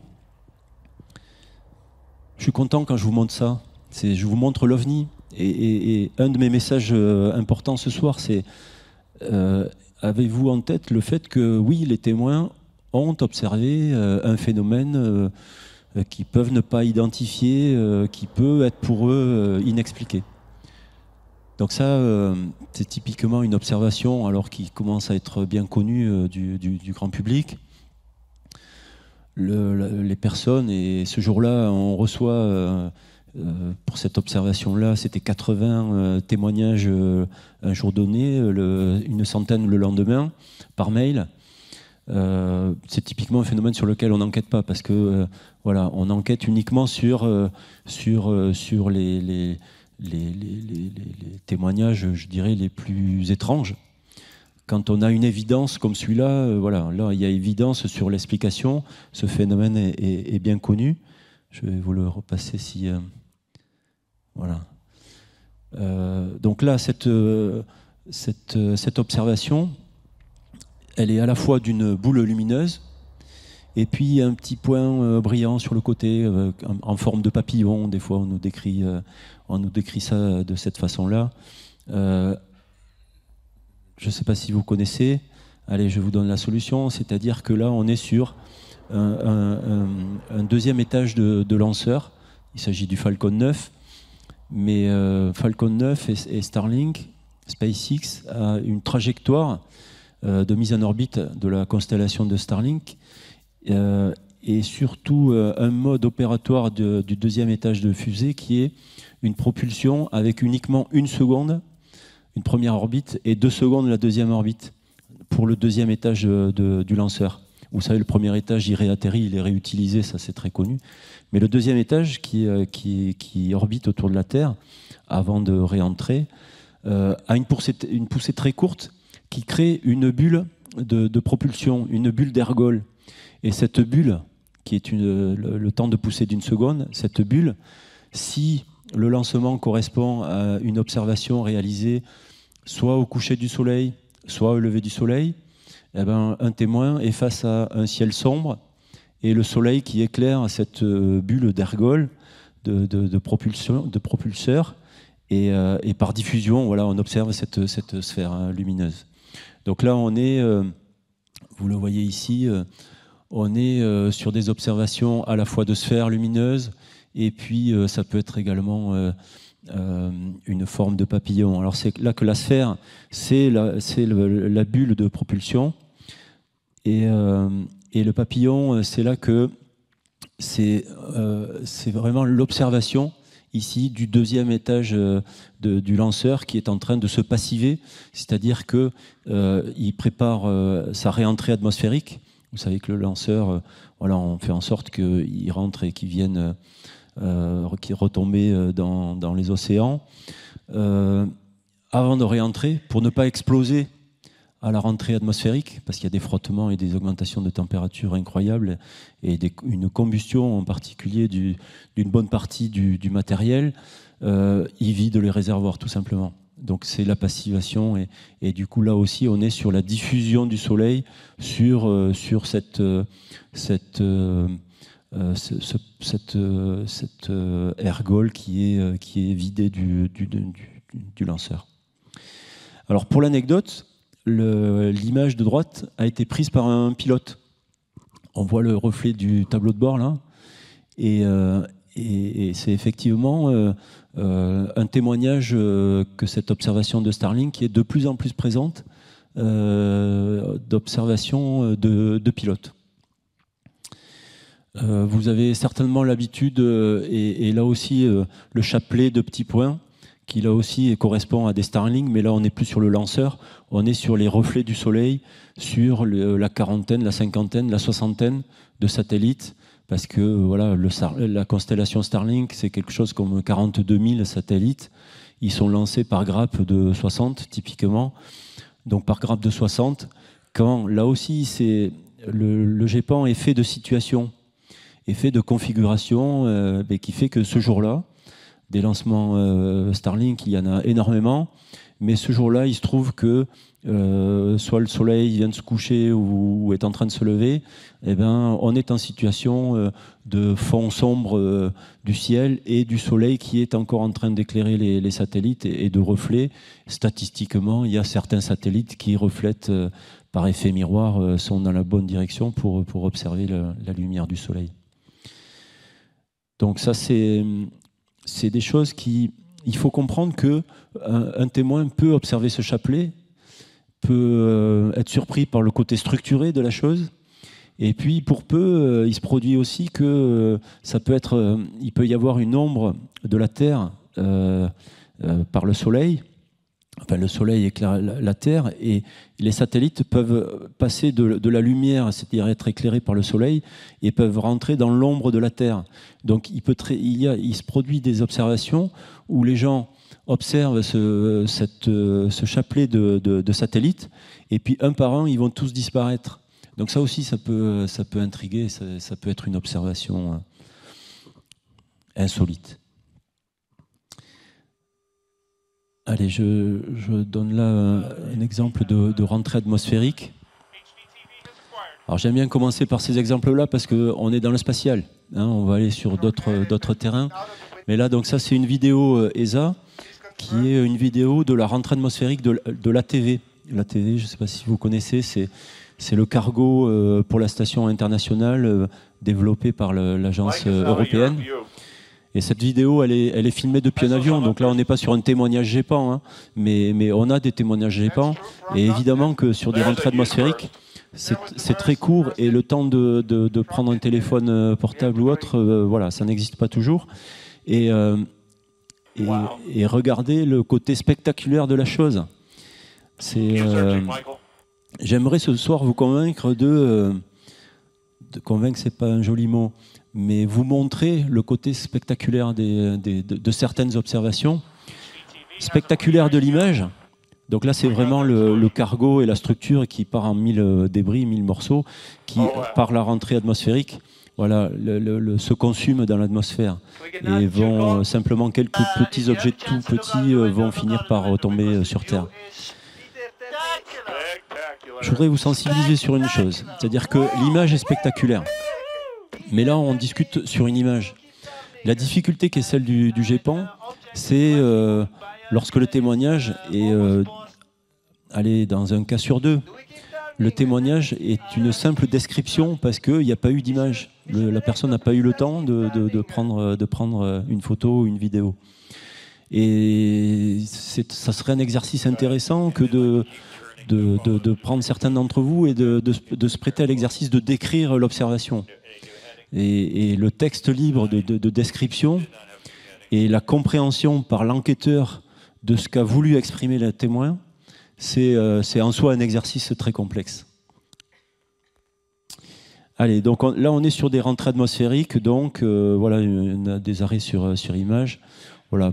Je suis content quand je vous montre ça. Je vous montre l'OVNI. Et un de mes messages importants ce soir, c'est avez-vous en tête le fait que, oui, les témoins ont observé un phénomène qu'ils peuvent ne pas identifier, qui peut être pour eux inexpliqué. Donc ça, c'est typiquement une observation, alors qui commence à être bien connue du grand public. Les personnes, et ce jour-là, on reçoit, pour cette observation-là, c'était 80 témoignages un jour donné, une centaine le lendemain, par mail. C'est typiquement un phénomène sur lequel on n'enquête pas, parce que voilà, on enquête uniquement sur les témoignages, je dirais, les plus étranges. Quand on a une évidence comme celui-là, voilà, là il y a évidence sur l'explication. Ce phénomène est bien connu. Je vais vous le repasser si voilà. Donc là, cette observation, elle est à la fois d'une boule lumineuse et puis un petit point brillant sur le côté, en forme de papillon. Des fois, on nous décrit ça de cette façon-là. Je ne sais pas si vous connaissez. Allez, je vous donne la solution. C'est-à-dire que là, on est sur un deuxième étage de lanceur. Il s'agit du Falcon 9. Mais Falcon 9 et Starlink, SpaceX, a une trajectoire de mise en orbite de la constellation de Starlink et surtout un mode opératoire du deuxième étage de fusée qui est une propulsion avec uniquement 1 seconde, une première orbite, et 2 secondes la deuxième orbite pour le deuxième étage du lanceur. Vous savez, le premier étage, il réatterrit, il est réutilisé, ça c'est très connu. Mais le deuxième étage, qui orbite autour de la Terre, avant de réentrer, a une poussée très courte qui crée une bulle de propulsion, une bulle d'ergol. Et cette bulle qui est le temps de poussée d'une seconde, cette bulle, si le lancement correspond à une observation réalisée soit au coucher du soleil, soit au lever du soleil, eh ben, un témoin est face à un ciel sombre et le soleil qui éclaire cette bulle d'ergol, de propulseur, et par diffusion, voilà, on observe cette sphère lumineuse. Donc là, on est, vous le voyez ici, on est sur des observations à la fois de sphères lumineuses, et puis ça peut être également une forme de papillon. Alors c'est là que la sphère, c'est la bulle de propulsion, et le papillon, c'est là que c'est vraiment l'observation ici du deuxième étage du lanceur qui est en train de se passiver, c'est-à-dire qu'il prépare sa réentrée atmosphérique. Vous savez que le lanceur, voilà, on fait en sorte qu'il rentre et qu'il vienne qui retomber dans les océans. Avant de réentrer, pour ne pas exploser à la rentrée atmosphérique, parce qu'il y a des frottements et des augmentations de température incroyables, et une combustion en particulier d'une bonne partie du matériel, il vide les réservoirs tout simplement. Donc c'est la passivation, et du coup là aussi on est sur la diffusion du soleil sur cette ergol qui est vidée du lanceur. Alors pour l'anecdote, l'image de droite a été prise par un pilote. On voit le reflet du tableau de bord là, et c'est effectivement un témoignage que cette observation de Starlink qui est de plus en plus présente d'observation de pilotes. Vous avez certainement l'habitude, et là aussi le chapelet de petits points, qui là aussi correspond à des Starlink, mais là on n'est plus sur le lanceur, on est sur les reflets du soleil, sur la quarantaine, la cinquantaine, la soixantaine de satellites, parce que voilà, la constellation Starlink, c'est quelque chose comme 42 000 satellites. Ils sont lancés par grappe de 60 typiquement, donc par grappe de 60, quand là aussi c'est le GEPAN est fait de situations, est fait de configuration, qui fait que ce jour-là, des lancements Starlink, il y en a énormément, mais ce jour-là, il se trouve que soit le soleil vient de se coucher ou est en train de se lever, eh ben, on est en situation de fond sombre du ciel et du soleil qui est encore en train d'éclairer les satellites et de reflets. Statistiquement, il y a certains satellites qui reflètent par effet miroir, sont dans la bonne direction pour observer la lumière du soleil. Donc ça, c'est des choses il faut comprendre qu'un témoin peut observer ce chapelet, peut être surpris par le côté structuré de la chose, et puis pour peu, il se produit aussi que il peut y avoir une ombre de la Terre par le Soleil. Enfin, le Soleil éclaire la Terre, et les satellites peuvent passer de la lumière, c'est-à-dire être éclairés par le Soleil, et peuvent rentrer dans l'ombre de la Terre. Donc il se produit des observations où les gens observent ce chapelet de satellites, et puis un par un, ils vont tous disparaître. Donc ça aussi, ça peut intriguer, ça peut être une observation insolite. Allez, je donne là un exemple de rentrée atmosphérique. Alors j'aime bien commencer par ces exemples-là parce qu'on est dans le spatial. Hein, on va aller sur d'autres terrains. Mais là, donc ça, c'est une vidéo ESA qui est une vidéo de la rentrée atmosphérique de l'ATV. L'ATV, je ne sais pas si vous connaissez, c'est le cargo pour la station internationale développé par l'agence européenne. Et cette vidéo, elle est filmée depuis un avion, donc là on n'est pas sur un témoignage GEPAN, hein, mais on a des témoignages GEPAN, et évidemment que sur des rentrées atmosphériques, c'est très court, et le temps de prendre un téléphone portable ou autre, voilà, ça n'existe pas toujours. Et regardez le côté spectaculaire de la chose. J'aimerais ce soir vous convaincre de convaincre, c'est pas un joli mot, mais vous montrer le côté spectaculaire de certaines observations, spectaculaire de l'image. Donc là, c'est vraiment le cargo et la structure qui part en 1000 débris, 1000 morceaux, qui, par la rentrée atmosphérique, voilà, se consument dans l'atmosphère et vont simplement quelques petits objets tout petits vont finir par tomber sur Terre. Je voudrais vous sensibiliser sur une chose, c'est-à-dire que l'image est spectaculaire. Mais là, on discute sur une image. La difficulté qui est celle du GEPAN, c'est lorsque le témoignage est allez, dans un cas sur deux. Le témoignage est une simple description parce qu'il n'y a pas eu d'image. La personne n'a pas eu le temps de prendre une photo ou une vidéo. Et ça serait un exercice intéressant que de prendre certains d'entre vous et de se prêter à l'exercice de décrire l'observation. Et le texte libre de description et la compréhension par l'enquêteur de ce qu'a voulu exprimer le témoin, c'est en soi un exercice très complexe. Allez, donc là on est sur des rentrées atmosphériques, donc voilà, on a des arrêts sur image. Voilà,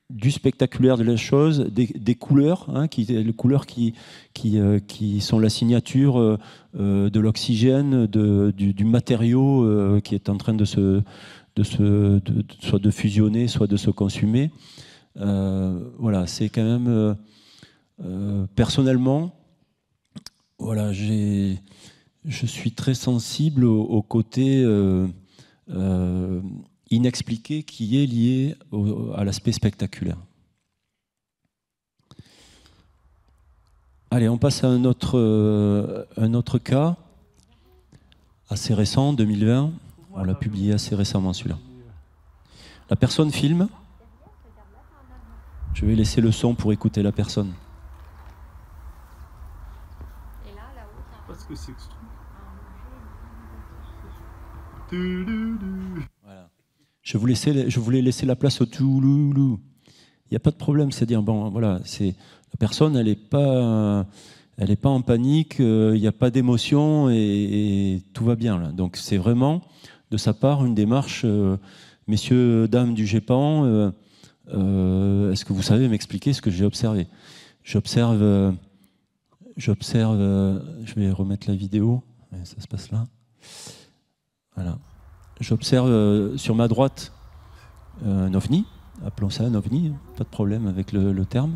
du spectaculaire de la chose, des couleurs, hein, les couleurs qui sont la signature de l'oxygène, du matériau qui est en train soit de fusionner, soit de se consumer. Voilà, c'est quand même personnellement, voilà, je suis très sensible au côté inexpliqué qui est lié à l'aspect spectaculaire. Allez, on passe à un autre cas assez récent, 2020. On l'a publié assez récemment, celui-là. La personne filme. Je vais laisser le son pour écouter la personne. Parce que c'est voilà. Je voulais laisser la place au touloulou. Il n'y a pas de problème, c'est-à-dire, bon, voilà, la personne, elle n'est pas en panique, il n'y a pas d'émotion et tout va bien. Là. Donc c'est vraiment, de sa part, une démarche, messieurs, dames du GEPAN, est-ce que vous savez m'expliquer ce que j'ai observé ? J'observe, je vais remettre la vidéo, ça se passe là. Voilà. J'observe sur ma droite un ovni, appelons ça un ovni, pas de problème avec le terme.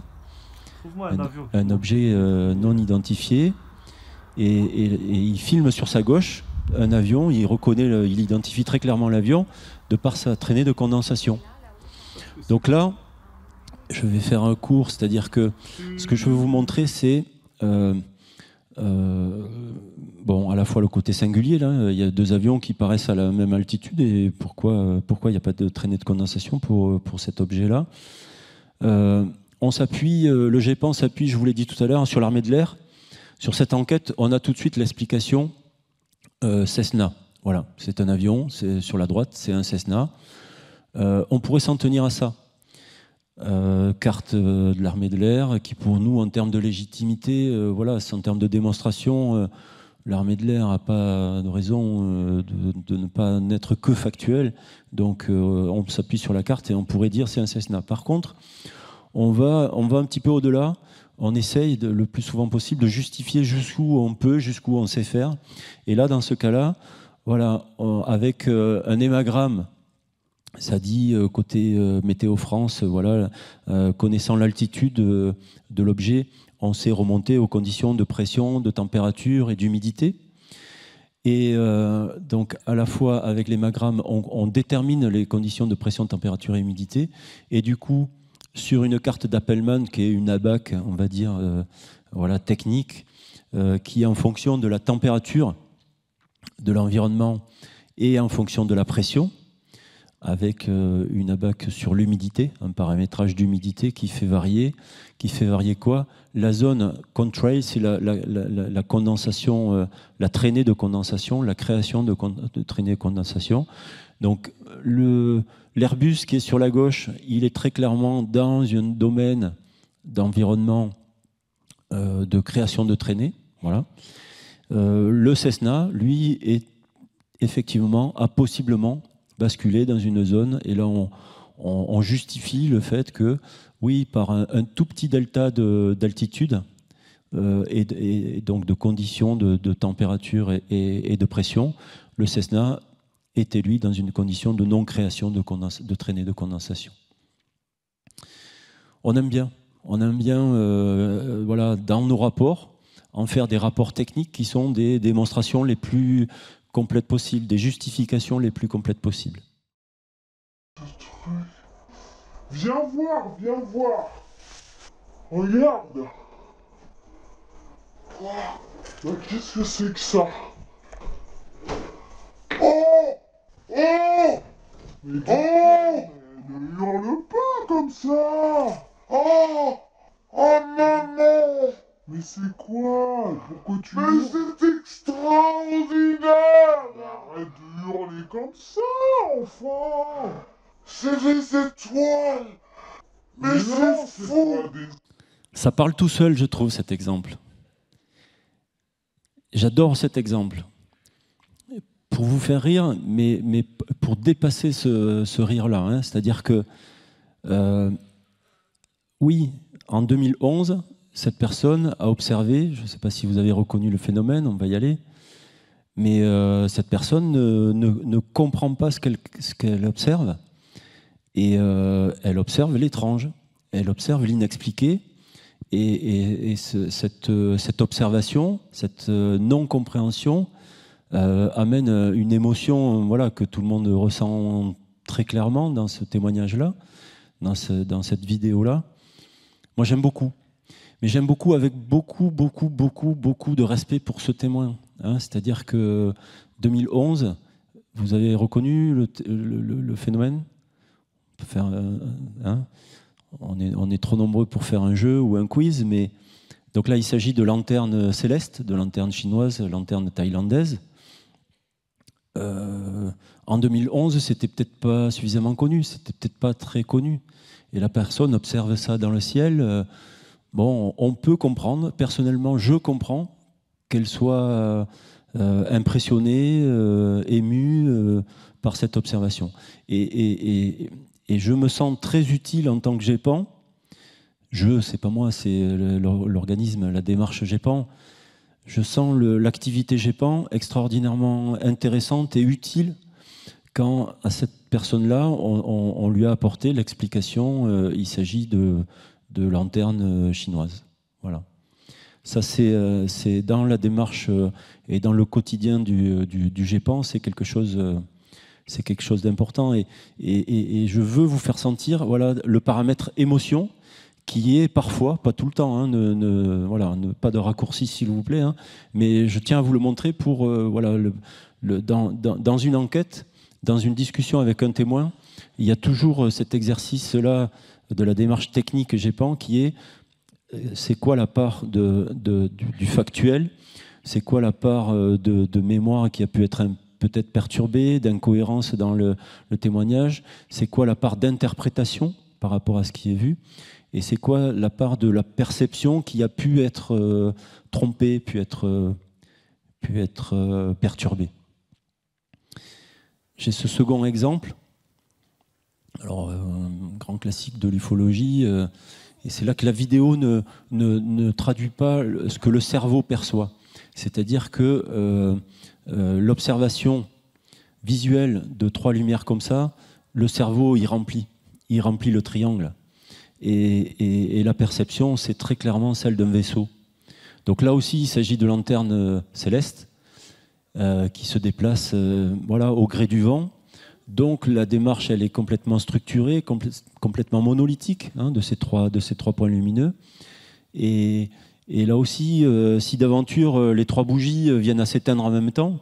Un objet non identifié, et il filme sur sa gauche un avion, il identifie très clairement l'avion de par sa traînée de condensation. Donc là, je vais faire un cours, c'est-à-dire que ce que je veux vous montrer, c'est bon, à la fois le côté singulier, là, il y a deux avions qui paraissent à la même altitude, et pourquoi il n'y a pas de traînée de condensation pour cet objet-là. On s'appuie, le GEPAN s'appuie, je vous l'ai dit tout à l'heure, sur l'armée de l'air. Sur cette enquête, on a tout de suite l'explication Cessna. Voilà, c'est un avion, c'est sur la droite, c'est un Cessna. On pourrait s'en tenir à ça. Carte de l'armée de l'air, qui pour nous, en termes de légitimité, voilà, en termes de démonstration, l'armée de l'air n'a pas de raison de ne pas n'être que factuelle. Donc on s'appuie sur la carte et on pourrait dire c'est un Cessna. Par contre, on va un petit peu au-delà. On essaye le plus souvent possible de justifier jusqu'où on peut, jusqu'où on sait faire. Et là, dans ce cas-là, voilà, avec un hémagramme, ça dit côté Météo France, voilà, connaissant l'altitude de l'objet, on sait remonter aux conditions de pression, de température et d'humidité. Et donc, à la fois avec l'hémagramme, on détermine les conditions de pression, température et humidité. Et du coup, sur une carte d'Appelman, qui est une ABAC, on va dire, voilà, technique, qui est en fonction de la température de l'environnement et en fonction de la pression, avec une ABAC sur l'humidité, un paramétrage d'humidité qui fait varier quoi ? La zone contrail, c'est la condensation, la traînée de condensation, la création de traînée de condensation. Donc l'Airbus qui est sur la gauche, il est très clairement dans un domaine d'environnement de création de traînée. Voilà. Le Cessna, lui, a possiblement basculé dans une zone, et là on justifie le fait que, oui, par un tout petit delta d'altitude et donc de conditions de température et de pression, le Cessna était, lui, dans une condition de non-création de traînées de condensation. On aime bien voilà, dans nos rapports, en faire des rapports techniques qui sont des démonstrations les plus complètes possibles, des justifications les plus complètes possibles. Viens voir, viens voir. Regarde. Oh, mais qu'est-ce que c'est que ça? Oh! Oh! Mais ne hurle pas comme ça! Oh! Oh non, non! Mais c'est quoi? Pourquoi tu hurles? Mais c'est extraordinaire! Arrête de hurler comme ça, enfant! C'est des étoiles! Mais c'est fou! Ça parle tout seul, je trouve, cet exemple. J'adore cet exemple. Pour vous faire rire, mais pour dépasser ce rire-là. Hein, c'est-à-dire que, oui, en 2011, cette personne a observé, je ne sais pas si vous avez reconnu le phénomène, on va y aller, mais cette personne ne comprend pas ce qu'elle observe, et elle observe l'étrange, elle observe l'inexpliqué, et cette observation, cette non-compréhension amène une émotion voilà, que tout le monde ressent très clairement dans ce témoignage-là, dans cette vidéo-là. Moi, j'aime beaucoup. Mais j'aime beaucoup avec beaucoup de respect pour ce témoin. Hein. C'est-à-dire que 2011, vous avez reconnu le phénomène? On peut faire, hein, on est trop nombreux pour faire un jeu ou un quiz, mais donc là, il s'agit de lanternes célestes, de lanternes chinoises, lanternes thaïlandaises. En 2011, c'était peut-être pas suffisamment connu, c'était peut-être pas très connu. Et la personne observe ça dans le ciel. Bon, on peut comprendre. Personnellement, je comprends qu'elle soit impressionnée, émue par cette observation. Et je me sens très utile en tant que GEPAN. C'est pas moi, c'est l'organisme, la démarche GEPAN. Je sens l'activité GEPAN extraordinairement intéressante et utile quand à cette personne-là, on lui a apporté l'explication, il s'agit de lanternes chinoises. Voilà. Ça, c'est dans la démarche et dans le quotidien du GEPAN, c'est quelque chose d'important. Et je veux vous faire sentir voilà, le paramètre émotion qui est parfois, pas tout le temps, hein, voilà, pas de raccourci s'il vous plaît, hein, mais je tiens à vous le montrer pour, voilà, dans une enquête, dans une discussion avec un témoin, il y a toujours cet exercice-là de la démarche technique GEPAN qui est c'est quoi la part du factuel, c'est quoi la part de mémoire qui a pu être peut-être perturbée, d'incohérence dans le témoignage, c'est quoi la part d'interprétation par rapport à ce qui est vu, et c'est quoi la part de la perception qui a pu être trompée, pu être perturbée. J'ai ce second exemple, alors un grand classique de l'ufologie, et c'est là que la vidéo ne traduit pas ce que le cerveau perçoit. C'est-à-dire que l'observation visuelle de 3 lumières comme ça, le cerveau il remplit le triangle. Et la perception, c'est très clairement celle d'un vaisseau. Donc là aussi, il s'agit de lanternes célestes qui se déplacent voilà, au gré du vent. Donc la démarche, elle est complètement structurée, complètement monolithique hein, de ces trois points lumineux. Et là aussi, si d'aventure les 3 bougies viennent à s'éteindre en même temps,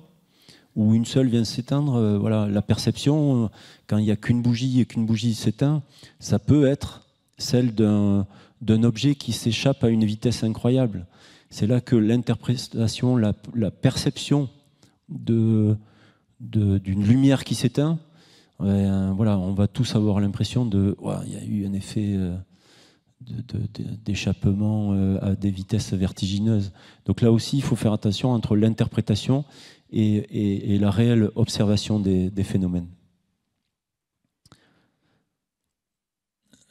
ou une seule vient s'éteindre, voilà, la perception, quand il n'y a qu'une bougie et qu'une bougie s'éteint, ça peut être celle d'un objet qui s'échappe à une vitesse incroyable. C'est là que l'interprétation, la perception d'une lumière qui s'éteint, voilà, on va tous avoir l'impression il y a eu un effet d'échappement à des vitesses vertigineuses. Donc là aussi, il faut faire attention entre l'interprétation et la réelle observation des phénomènes.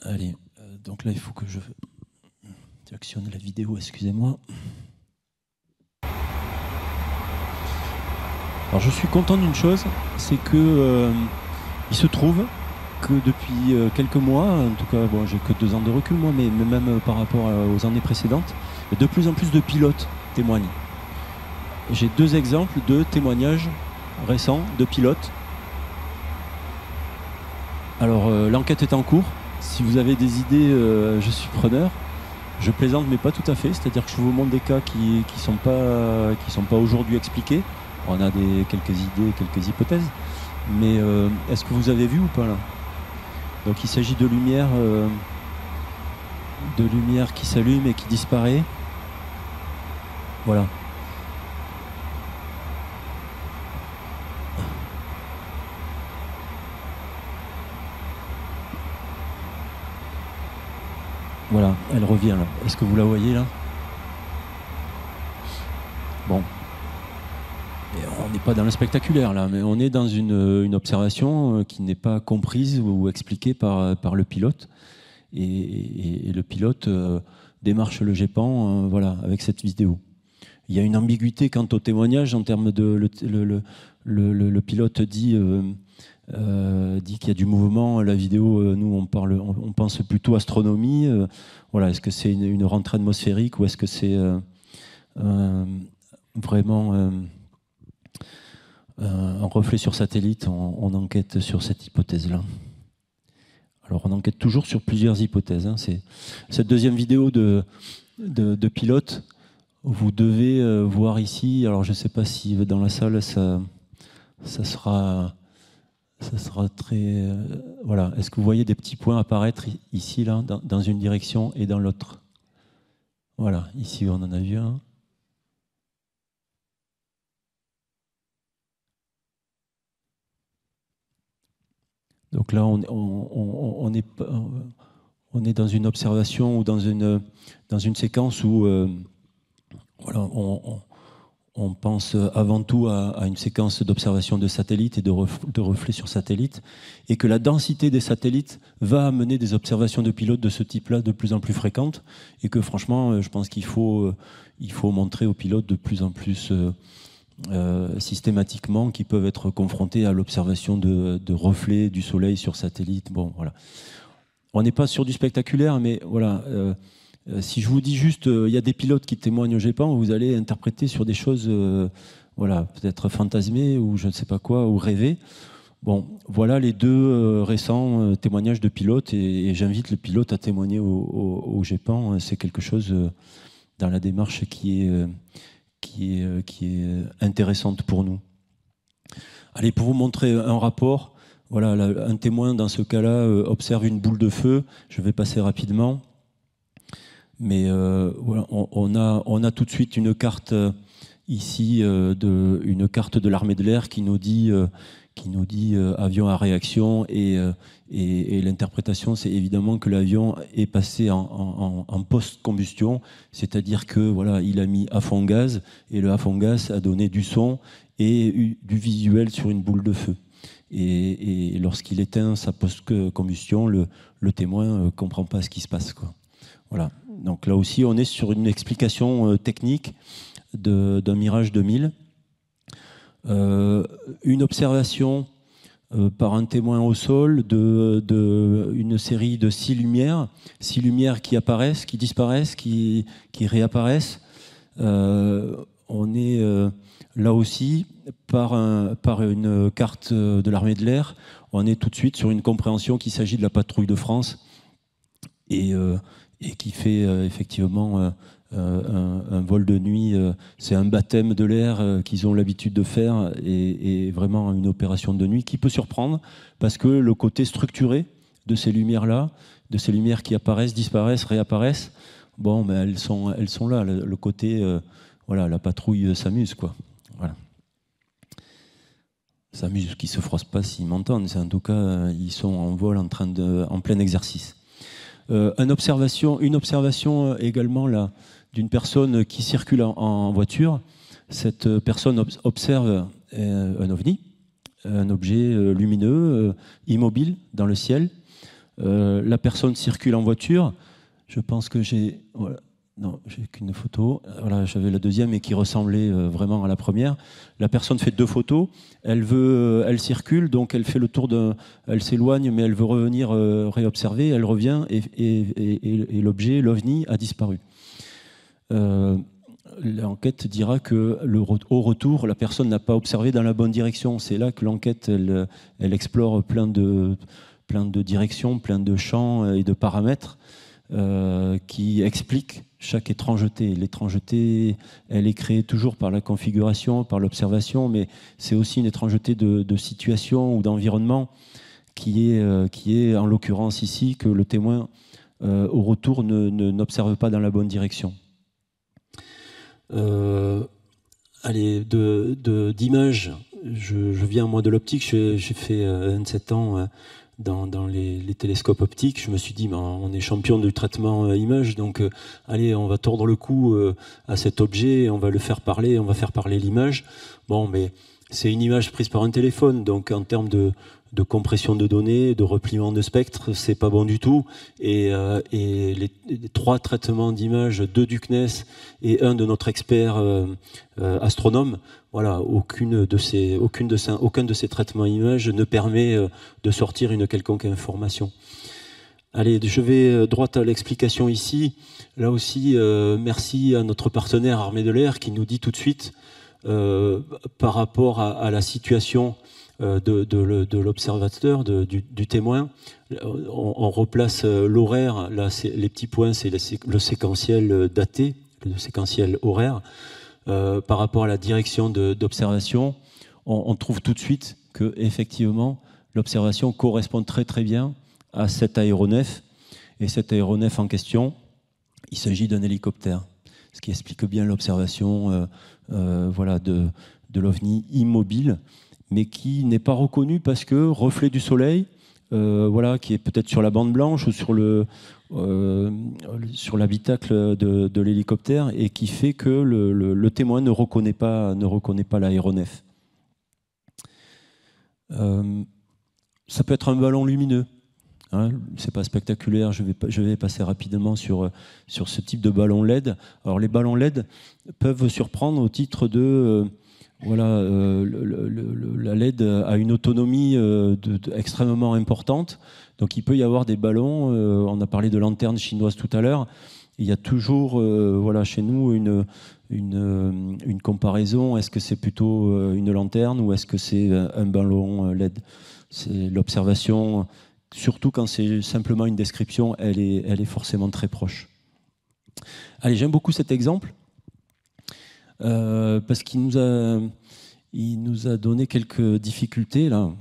Allez, donc là, il faut que je actionne la vidéo, excusez-moi. Alors je suis content d'une chose, c'est que il se trouve que depuis quelques mois, en tout cas, bon, j'ai que 2 ans de recul moi, mais même par rapport aux années précédentes, de plus en plus de pilotes témoignent. J'ai 2 exemples de témoignages récents de pilotes. Alors l'enquête est en cours. Si vous avez des idées, je suis preneur. Je plaisante, mais pas tout à fait. C'est-à-dire que je vous montre des cas qui sont pas aujourd'hui expliqués. On a quelques idées, quelques hypothèses. Mais est-ce que vous avez vu ou pas là? Donc il s'agit de lumière qui s'allume et qui disparaît. Voilà. Voilà, elle revient là. Est-ce que vous la voyez là? Bon. Et on n'est pas dans le spectaculaire là, mais on est dans une observation qui n'est pas comprise ou expliquée par le pilote. Et le pilote démarche le GEPAN voilà, avec cette vidéo. Il y a une ambiguïté quant au témoignage en termes de... Le pilote dit qu'il y a du mouvement. La vidéo, nous, on pense plutôt astronomie. Voilà, est-ce que c'est une rentrée atmosphérique ou est-ce que c'est vraiment un reflet sur satellite? On enquête sur cette hypothèse-là. Alors, on enquête toujours sur plusieurs hypothèses. Hein. Cette deuxième vidéo de pilote, vous devez voir ici. Alors, je ne sais pas si dans la salle, ça sera très... voilà. Est-ce que vous voyez des petits points apparaître ici, là, dans une direction et dans l'autre? Voilà. Ici, on en a vu un. Donc là, on est dans une observation ou dans une séquence où voilà, on pense avant tout à une séquence d'observation de satellites et de reflets sur satellites, et que la densité des satellites va amener des observations de pilotes de ce type-là de plus en plus fréquentes, et que franchement, je pense qu'il faut montrer aux pilotes de plus en plus systématiquement qui peuvent être confrontés à l'observation de reflets du soleil sur satellite. Bon, voilà. On n'est pas sur du spectaculaire, mais voilà. Si je vous dis juste, il y a des pilotes qui témoignent au GEPAN, vous allez interpréter sur des choses, voilà, peut-être fantasmées ou je ne sais pas quoi, ou rêver. Bon, voilà les 2 récents témoignages de pilotes, et j'invite le pilote à témoigner au GEPAN. C'est quelque chose dans la démarche qui est intéressante pour nous. Allez, pour vous montrer un rapport, voilà, un témoin dans ce cas-là observe une boule de feu. Je vais passer rapidement, mais voilà, on a tout de suite une carte ici, une carte de l'armée de l'air qui nous dit avion à réaction, et l'interprétation, c'est évidemment que l'avion est passé en post-combustion, c'est-à-dire que voilà, il a mis à fond gaz, et le à fond gaz a donné du son et du visuel sur une boule de feu. Et lorsqu'il éteint sa post-combustion, le témoin comprend pas ce qui se passe, quoi. Voilà. Donc là aussi, on est sur une explication technique d'un Mirage 2000. Une observation par un témoin au sol une série de 6 lumières qui apparaissent, qui disparaissent, qui réapparaissent. On est là aussi par une carte de l'armée de l'air. On est tout de suite sur une compréhension qu'il s'agit de la patrouille de France et qui fait effectivement un vol de nuit. C'est un baptême de l'air qu'ils ont l'habitude de faire, et vraiment une opération de nuit qui peut surprendre parce que le côté structuré de ces lumières-là, de ces lumières qui apparaissent, disparaissent, réapparaissent, bon, mais elles sont là. Le côté, voilà, la patrouille s'amuse, quoi. Voilà. S'amuse, qu'ils se froissent pas s'ils m'entendent. En tout cas, ils sont en vol en plein exercice. Une observation également là d'une personne qui circule en voiture. Cette personne observe un OVNI, un objet lumineux, immobile dans le ciel. La personne circule en voiture. Je pense que j'ai... Voilà. Non, j'ai qu'une photo. Voilà, j'avais la deuxième et qui ressemblait vraiment à la première. La personne fait 2 photos. Elle circule, donc elle fait le tour elle s'éloigne, mais elle veut revenir réobserver. Elle revient et l'objet, l'OVNI, a disparu. L'enquête dira que au retour, la personne n'a pas observé dans la bonne direction. C'est là que l'enquête, elle explore plein de directions, plein de champs et de paramètres qui expliquent chaque étrangeté. L'étrangeté, elle est créée toujours par la configuration, par l'observation, mais c'est aussi une étrangeté de situation ou d'environnement qui est en l'occurrence ici que le témoin au retour n'observe pas dans la bonne direction. D'images, je viens moi de l'optique, j'ai fait 27 ans dans les télescopes optiques. Je me suis dit, on est champion du traitement image, donc allez, on va tordre le cou à cet objet, on va le faire parler, on va faire parler l'image. Bon, mais c'est une image prise par un téléphone, donc en termes de compression de données, de repliement de spectre, c'est pas bon du tout. Et les 3 traitements d'images, 2 du CNES et 1 de notre expert astronome, voilà, aucun de ces traitements images ne permet de sortir une quelconque information. Allez, je vais droit à l'explication ici. Là aussi, merci à notre partenaire Armée de l'Air qui nous dit tout de suite, par rapport à la situation de l'observateur, du témoin, on replace l'horaire, là les petits points c'est le séquentiel daté, le séquentiel horaire, par rapport à la direction d'observation, on trouve tout de suite que effectivement l'observation correspond très très bien à cet aéronef, et cet aéronef en question, il s'agit d'un hélicoptère, ce qui explique bien l'observation voilà, de l'OVNI immobile, mais qui n'est pas reconnu parce que reflet du soleil, voilà, qui est peut-être sur la bande blanche ou sur l'habitacle de l'hélicoptère, et qui fait que le témoin ne reconnaît pas l'aéronef. Ça peut être un ballon lumineux. Hein, c'est pas spectaculaire, je vais passer rapidement sur ce type de ballon LED. Alors les ballons LED peuvent surprendre au titre de voilà, la LED a une autonomie extrêmement importante, donc il peut y avoir des ballons, on a parlé de lanternes chinoises tout à l'heure, il y a toujours voilà, chez nous une comparaison, est-ce que c'est plutôt une lanterne ou est-ce que c'est un ballon LED? C'est l'observation, surtout quand c'est simplement une description, elle est forcément très proche. Allez, j'aime beaucoup cet exemple. Parce qu'il nous a donné quelques difficultés là.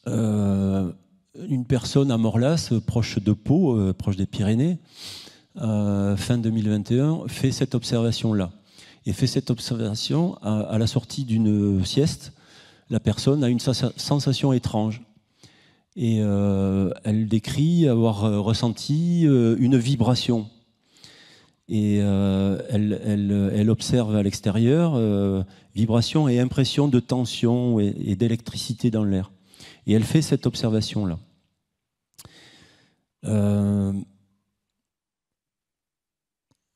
Une personne à Morlas, proche de Pau, proche des Pyrénées, fin 2021, fait cette observation-là. Et fait cette observation à la sortie d'une sieste. La personne a une sensation étrange. Et elle décrit avoir ressenti une vibration. Et elle observe à l'extérieur vibration et impression de tension et d'électricité dans l'air. Et elle fait cette observation-là.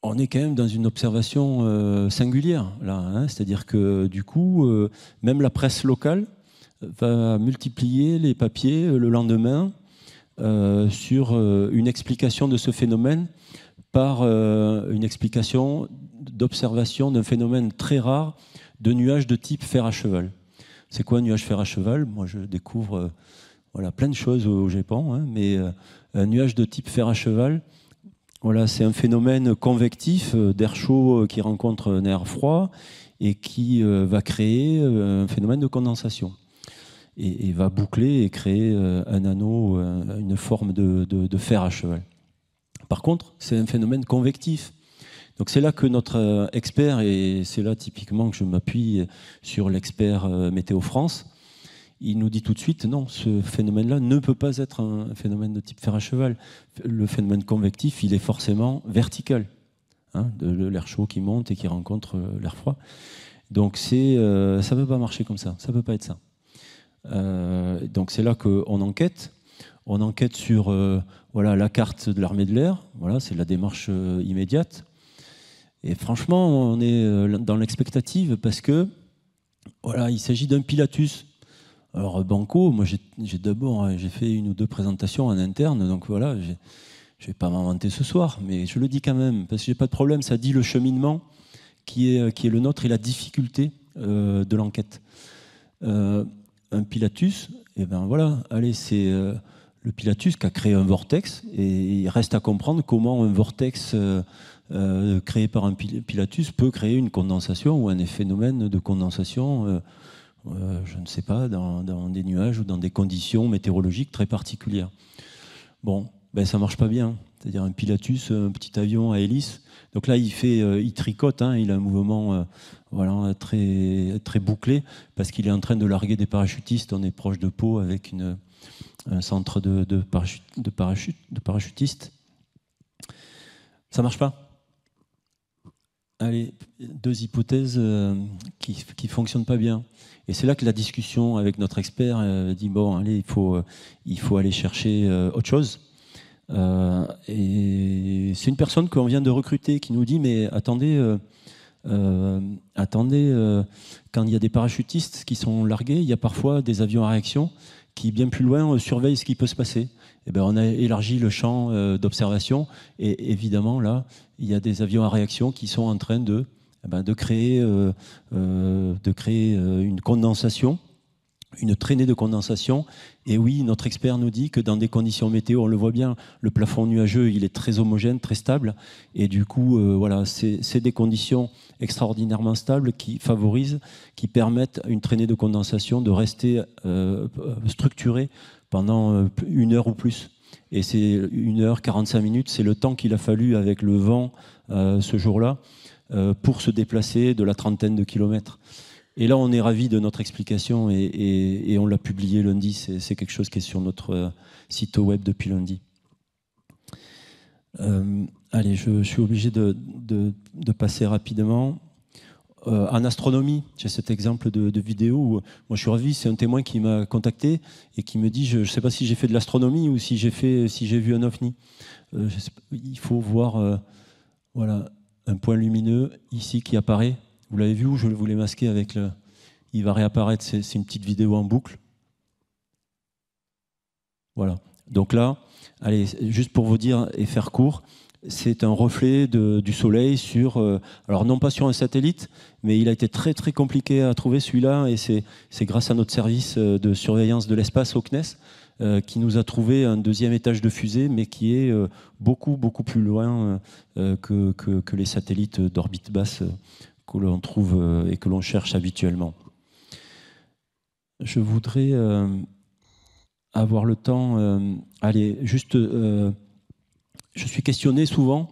On est quand même dans une observation singulière, là, hein, c'est-à-dire que du coup, même la presse locale va multiplier les papiers le lendemain sur une explication de ce phénomène par une explication d'observation d'un phénomène très rare de nuages de type fer à cheval. C'est quoi un nuage fer à cheval? Moi, je découvre voilà, plein de choses au Japon, hein, mais un nuage de type fer à cheval, voilà, c'est un phénomène convectif d'air chaud qui rencontre un air froid et qui va créer un phénomène de condensation. Et va boucler et créer un anneau, une forme de fer à cheval. Par contre, c'est un phénomène convectif. Donc c'est là que notre expert, et c'est là typiquement que je m'appuie sur l'expert Météo France, il nous dit tout de suite, non, ce phénomène-là ne peut pas être un phénomène de type fer à cheval. Le phénomène convectif, il est forcément vertical, hein, de l'air chaud qui monte et qui rencontre l'air froid. Donc ça ne peut pas marcher comme ça ne peut pas être ça. Donc c'est là qu'on enquête. On enquête sur voilà, la carte de l'armée de l'air, voilà, c'est la démarche immédiate. Et franchement, on est dans l'expectative parce que voilà, il s'agit d'un Pilatus. Alors Banco, moi j'ai fait 1 ou 2 présentations en interne, donc voilà, je ne vais pas m'inventer ce soir, mais je le dis quand même, parce que j'ai pas de problème, ça dit le cheminement qui est le nôtre et la difficulté de l'enquête. Un Pilatus, et ben voilà, allez, c'est le Pilatus qui a créé un vortex, et il reste à comprendre comment un vortex créé par un Pilatus peut créer une condensation ou un phénomène de condensation, je ne sais pas, dans des nuages ou dans des conditions météorologiques très particulières. Bon, ben ça marche pas bien. C'est-à-dire un Pilatus, un petit avion à hélice. Donc là, il tricote, hein, il a un mouvement voilà, très, très bouclé, parce qu'il est en train de larguer des parachutistes. On est proche de Pau avec un centre de parachutistes. Ça marche pas. Allez, 2 hypothèses qui fonctionnent pas bien. Et c'est là que la discussion avec notre expert dit bon, allez, il faut aller chercher autre chose. Et c'est une personne qu'on vient de recruter qui nous dit mais attendez, quand il y a des parachutistes qui sont largués, il y a parfois des avions à réaction qui, bien plus loin, surveillent ce qui peut se passer. Et ben, on a élargi le champ d'observation et évidemment là, il y a des avions à réaction qui sont en train de créer une condensation, une traînée de condensation. Et oui, notre expert nous dit que dans des conditions météo, on le voit bien, le plafond nuageux, il est très homogène, très stable. Et du coup, voilà, c'est des conditions extraordinairement stables qui favorisent, qui permettent à une traînée de condensation de rester structurée pendant 1 heure ou plus. Et c'est 1 heure, 45 minutes, c'est le temps qu'il a fallu avec le vent ce jour-là pour se déplacer de la 30aine de kilomètres. Et là, on est ravis de notre explication et on l'a publié lundi. C'est quelque chose qui est sur notre site web depuis lundi. Allez, je suis obligé de passer rapidement. En astronomie, j'ai cet exemple de vidéo où moi je suis ravi, c'est un témoin qui m'a contacté et qui me dit je ne sais pas si j'ai fait de l'astronomie ou si j'ai vu un ovni. Il faut voir voilà, un point lumineux ici qui apparaît. Vous l'avez vu ou je voulais masquer avec le... Il va réapparaître, c'est une petite vidéo en boucle. Voilà. Donc là, allez, juste pour vous dire et faire court, c'est un reflet du Soleil sur... alors non pas sur un satellite, mais il a été très très compliqué à trouver celui-là et c'est grâce à notre service de surveillance de l'espace au CNES qui nous a trouvé un 2e étage de fusée, mais qui est beaucoup beaucoup plus loin que les satellites d'orbite basse que l'on trouve et que l'on cherche habituellement. Je voudrais avoir le temps... allez, juste... je suis questionné souvent.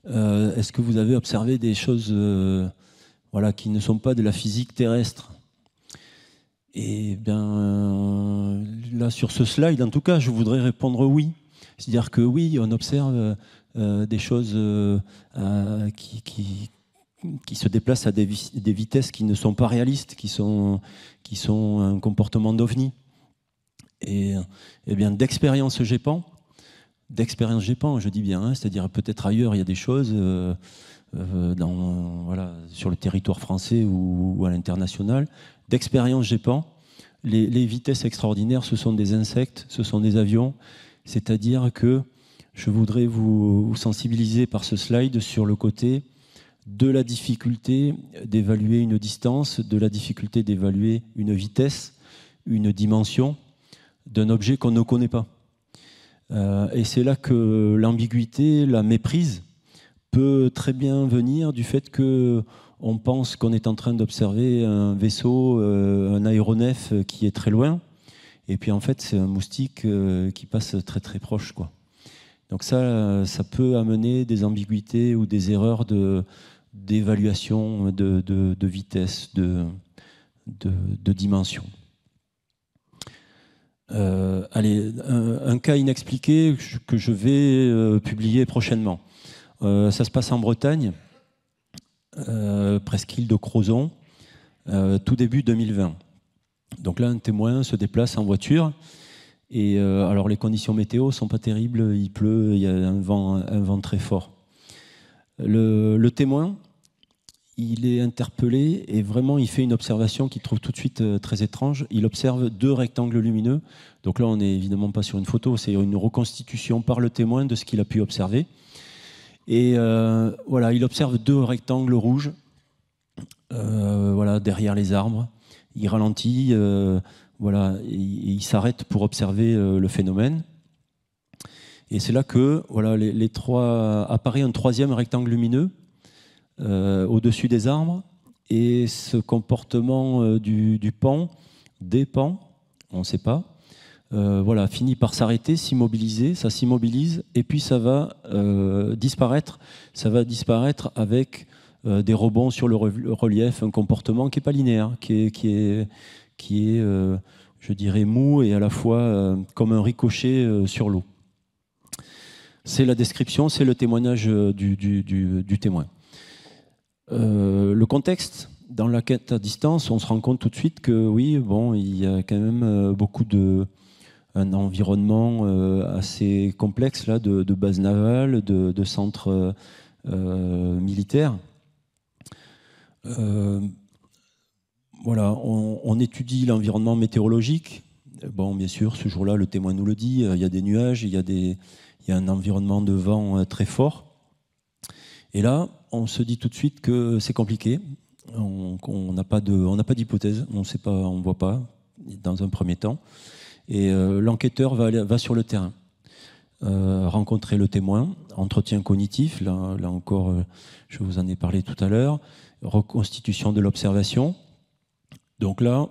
Est-ce que vous avez observé des choses voilà, qui ne sont pas de la physique terrestre? Et bien, là, sur ce slide, en tout cas, je voudrais répondre oui. C'est-à-dire que oui, on observe des choses qui se déplacent à des vitesses qui ne sont pas réalistes, qui sont un comportement d'ovni. Et bien, d'expérience GEPAN, je dis bien, hein, c'est-à-dire peut-être ailleurs il y a des choses voilà, sur le territoire français ou à l'international. D'expérience GEPAN, les vitesses extraordinaires, ce sont des insectes, ce sont des avions, c'est-à-dire que je voudrais vous sensibiliser par ce slide sur le côté de la difficulté d'évaluer une distance, de la difficulté d'évaluer une vitesse, une dimension d'un objet qu'on ne connaît pas. Et c'est là que l'ambiguïté, la méprise peut très bien venir du fait qu'on pense qu'on est en train d'observer un vaisseau, un aéronef qui est très loin, et puis en fait c'est un moustique qui passe très très proche, quoi. Donc ça peut amener des ambiguïtés ou des erreurs d'évaluation de vitesse, de dimension. Allez, un cas inexpliqué que je vais publier prochainement. Ça se passe en Bretagne, presqu'île de Crozon, tout début 2020. Donc là, un témoin se déplace en voiture. Et alors les conditions météo sont pas terribles, il pleut, il y a un vent très fort. Le témoin, il est interpellé et vraiment il fait une observation qu'il trouve tout de suite très étrange. Il observe 2 rectangles lumineux. Donc là, on n'est évidemment pas sur une photo, c'est une reconstitution par le témoin de ce qu'il a pu observer. Et voilà, il observe 2 rectangles rouges voilà, derrière les arbres. Il ralentit, voilà, et il s'arrête pour observer le phénomène. Et c'est là que voilà, apparaît un 3e rectangle lumineux au-dessus des arbres. Et ce comportement du pan, des pans, on ne sait pas, voilà, finit par s'arrêter, s'immobiliser, ça s'immobilise, et puis ça va disparaître. Ça va disparaître avec des rebonds sur le relief, un comportement qui n'est pas linéaire, qui est je dirais, mou et à la fois comme un ricochet sur l'eau. C'est la description, c'est le témoignage du témoin. Le contexte, dans la quête à distance, on se rend compte tout de suite que oui, bon, il y a quand même un environnement assez complexe là, de bases navales, de centres militaires. Voilà, on étudie l'environnement météorologique. Bon, bien sûr, ce jour-là, le témoin nous le dit, il y a des nuages, il y a un environnement de vent très fort. Et là, on se dit tout de suite que c'est compliqué. On n'a pas d'hypothèse, on ne sait pas, on ne voit pas dans un premier temps. Et l'enquêteur va sur le terrain, rencontrer le témoin, entretien cognitif, là encore, je vous en ai parlé tout à l'heure, reconstitution de l'observation. Donc là,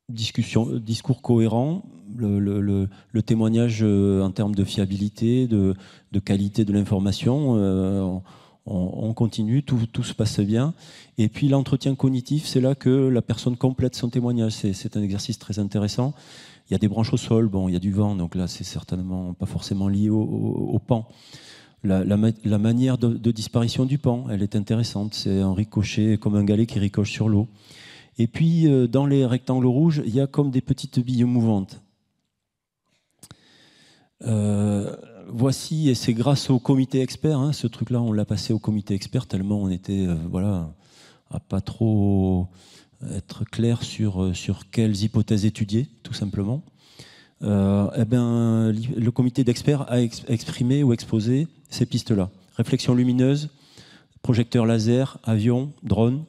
discours cohérent, le témoignage en termes de fiabilité, de qualité de l'information, on continue, tout se passe bien. Et puis l'entretien cognitif, c'est là que la personne complète son témoignage. C'est un exercice très intéressant. Il y a des branches au sol, bon, il y a du vent, donc là c'est certainement pas forcément lié au pan. La manière de disparition du pan, elle est intéressante. C'est un ricochet, comme un galet qui ricoche sur l'eau. Et puis, dans les rectangles rouges, il y a comme des petites billes mouvantes. Voici, et c'est grâce au comité expert, hein, ce truc-là, on l'a passé au comité expert, tellement on était voilà, à pas trop être clair sur quelles hypothèses étudier, tout simplement. Eh ben, le comité d'experts a exprimé ou exposé ces pistes-là. Réflexion lumineuse, projecteur laser, avion, drone,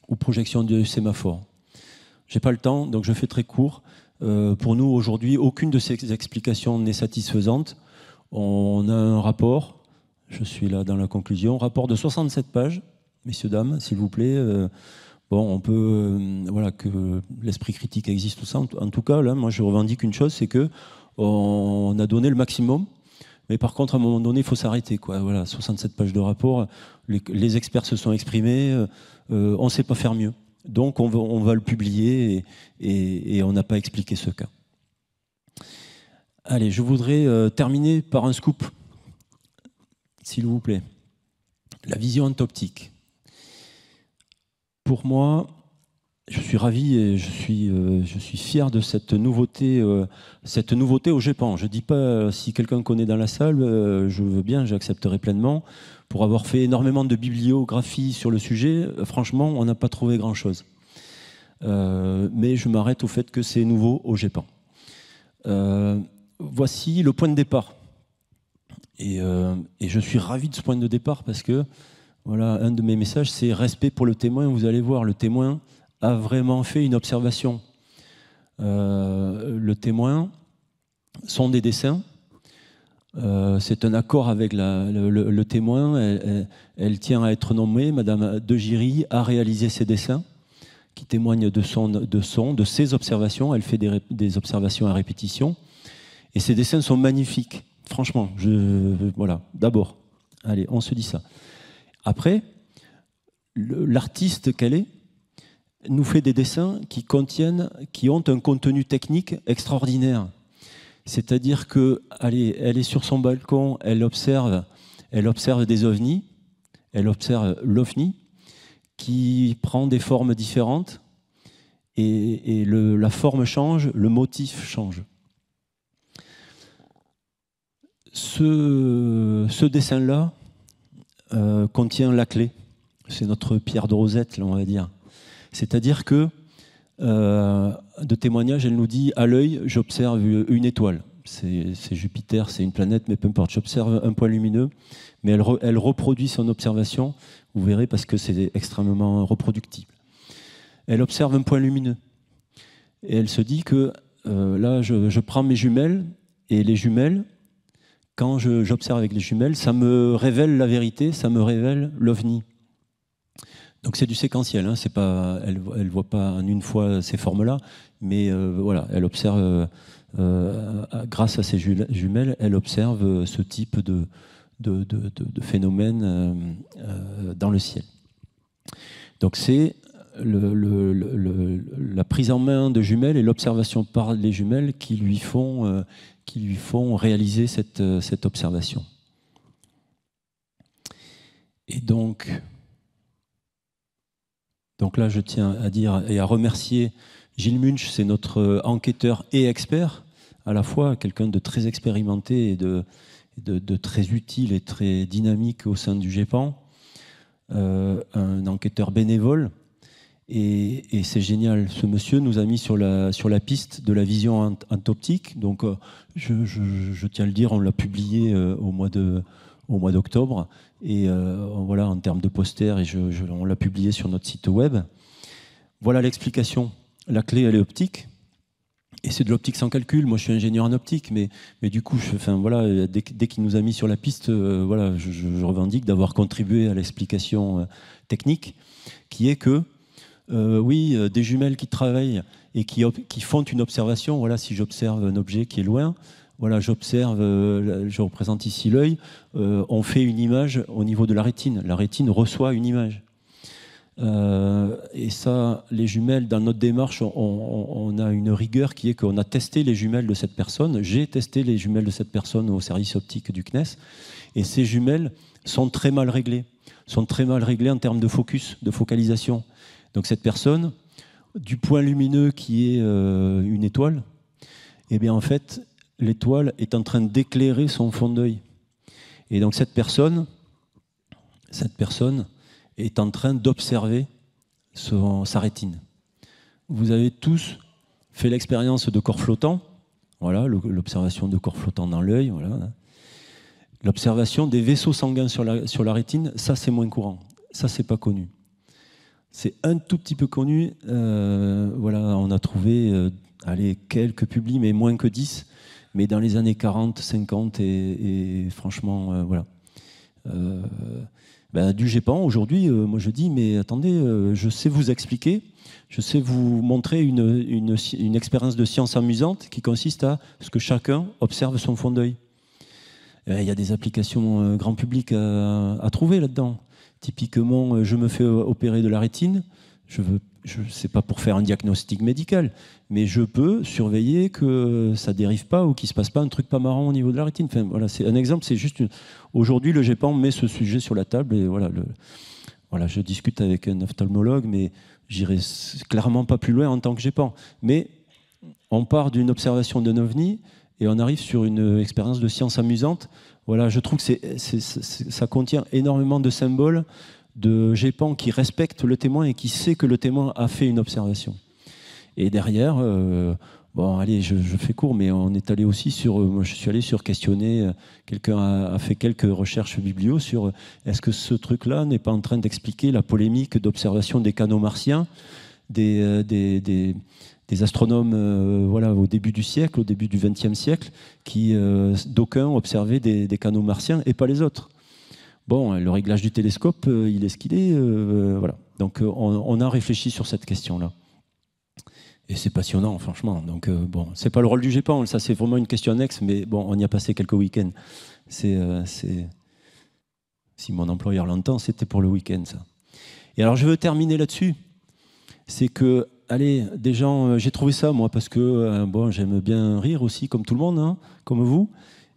ou projection de sémaphore. Je n'ai pas le temps, donc je fais très court. Pour nous, aujourd'hui, aucune de ces explications n'est satisfaisante. On a un rapport, je suis là dans la conclusion, rapport de 67 pages, messieurs, dames, s'il vous plaît. Bon, on peut, voilà, que l'esprit critique existe, tout ça. En tout cas, là, moi, je revendique une chose, c'est que on a donné le maximum. Mais par contre, à un moment donné, il faut s'arrêter, quoi. Voilà, 67 pages de rapport, les experts se sont exprimés, on ne sait pas faire mieux. Donc on va le publier et on n'a pas expliqué ce cas. Allez, je voudrais terminer par un scoop, s'il vous plaît. La vision entoptique. Pour moi, je suis ravi et je suis fier de cette nouveauté au GEPAN. Je ne dis pas si quelqu'un connaît dans la salle, je veux bien, j'accepterai pleinement. Pour avoir fait énormément de bibliographie sur le sujet, franchement, on n'a pas trouvé grand-chose. Mais je m'arrête au fait que c'est nouveau au GEPAN. Voici le point de départ. Et je suis ravi de ce point de départ parce que voilà, un de mes messages, c'est respect pour le témoin. Vous allez voir, le témoin a vraiment fait une observation. Le témoin sont des dessins. C'est un accord avec le témoin. Elle tient à être nommée. Madame De Giry a réalisé ces dessins qui témoignent de ses observations. Elle fait des observations à répétition. Et ces dessins sont magnifiques. Franchement, voilà, d'abord. Allez, on se dit ça. Après, l'artiste qu'elle est nous fait des dessins qui ont un contenu technique extraordinaire. C'est-à-dire que, allez, elle est sur son balcon, elle observe des ovnis, elle observe l'ovni qui prend des formes différentes et la forme change, le motif change. Ce dessin-là, contient la clé. C'est notre pierre de Rosette, là, on va dire. C'est-à-dire que, de témoignage, elle nous dit, à l'œil, j'observe une étoile. C'est Jupiter, c'est une planète, mais peu importe. J'observe un point lumineux, mais elle reproduit son observation, vous verrez, parce que c'est extrêmement reproductible. Elle observe un point lumineux. Et elle se dit que, là, je prends mes jumelles, et les jumelles, quand j'observe avec les jumelles, ça me révèle la vérité, ça me révèle l'OVNI. Donc c'est du séquentiel, hein, c'est pas, elle ne voit pas en une fois ces formes-là, mais voilà, elle observe, grâce à ces jumelles, elle observe ce type de phénomène dans le ciel. Donc c'est la prise en main de jumelles et l'observation par les jumelles qui lui font réaliser cette observation. Et donc là, je tiens à dire et à remercier Gilles Munch, c'est notre enquêteur et expert, à la fois quelqu'un de très expérimenté et de très utile et très dynamique au sein du GEPAN, un enquêteur bénévole. Et c'est génial, ce monsieur nous a mis sur la piste de la vision entoptique. Donc, je tiens à le dire, on l'a publié au mois d'octobre. Et voilà, en termes de poster, on l'a publié sur notre site web. Voilà l'explication. La clé, elle est optique. Et c'est de l'optique sans calcul. Moi, je suis ingénieur en optique, mais du coup, voilà, dès qu'il nous a mis sur la piste, voilà, je revendique d'avoir contribué à l'explication technique, qui est que, oui, des jumelles qui travaillent et qui font une observation. Voilà, si j'observe un objet qui est loin, voilà, j'observe, je représente ici l'œil, on fait une image au niveau de la rétine. La rétine reçoit une image. Et ça, les jumelles, dans notre démarche, on a une rigueur qui est qu'on a testé les jumelles de cette personne. J'ai testé les jumelles de cette personne au service optique du CNES. Et ces jumelles sont très mal réglées. Sont très mal réglées en termes de focus, de focalisation. Donc cette personne, du point lumineux qui est une étoile, eh bien en fait, l'étoile est en train d'éclairer son fond d'œil. Et donc cette personne est en train d'observer sa rétine. Vous avez tous fait l'expérience de corps flottant, voilà, l'observation de corps flottant dans l'œil, voilà. L'observation des vaisseaux sanguins sur la rétine, ça c'est moins courant, ça c'est pas connu. C'est un tout petit peu connu, voilà, on a trouvé quelques publis, mais moins que 10, mais dans les années 40, 50 et franchement, voilà. Du GEPAN, aujourd'hui, moi je dis, mais attendez, je sais vous expliquer, je sais vous montrer une expérience de science amusante qui consiste à ce que chacun observe son fond d'œil. Il y a des applications grand public à trouver là-dedans. Typiquement, je me fais opérer de la rétine, c'est pas pour faire un diagnostic médical, mais je peux surveiller que ça dérive pas ou qu'il se passe pas un truc pas marrant au niveau de la rétine. Enfin, voilà, c'est un exemple, c'est juste aujourd'hui le GEPAN met ce sujet sur la table et voilà, je discute avec un ophtalmologue, mais j'irai clairement pas plus loin en tant que GEPAN. Mais on part d'une observation d'un OVNI et on arrive sur une expérience de science amusante. Voilà, je trouve que ça contient énormément de symboles de GEPAN qui respecte le témoin et qui sait que le témoin a fait une observation. Et derrière, bon, allez, je fais court, mais on est allé aussi moi je suis allé sur questionner, quelqu'un a fait quelques recherches biblio sur est-ce que ce truc-là n'est pas en train d'expliquer la polémique d'observation des canaux martiens, des astronomes voilà, au début du siècle, au début du XXe siècle, qui d'aucuns observaient des canaux martiens et pas les autres. Bon, le réglage du télescope, il est ce qu'il est. Voilà. Donc, on a réfléchi sur cette question-là. Et c'est passionnant, franchement. Donc, bon, c'est pas le rôle du GEPAN, ça c'est vraiment une question annexe, mais bon, on y a passé quelques week-ends. Si mon employeur l'entend, c'était pour le week-end, ça. Et alors, je veux terminer là-dessus. C'est que, allez, des gens, j'ai trouvé ça, moi, parce que, bon, j'aime bien rire aussi, comme tout le monde, hein, comme vous.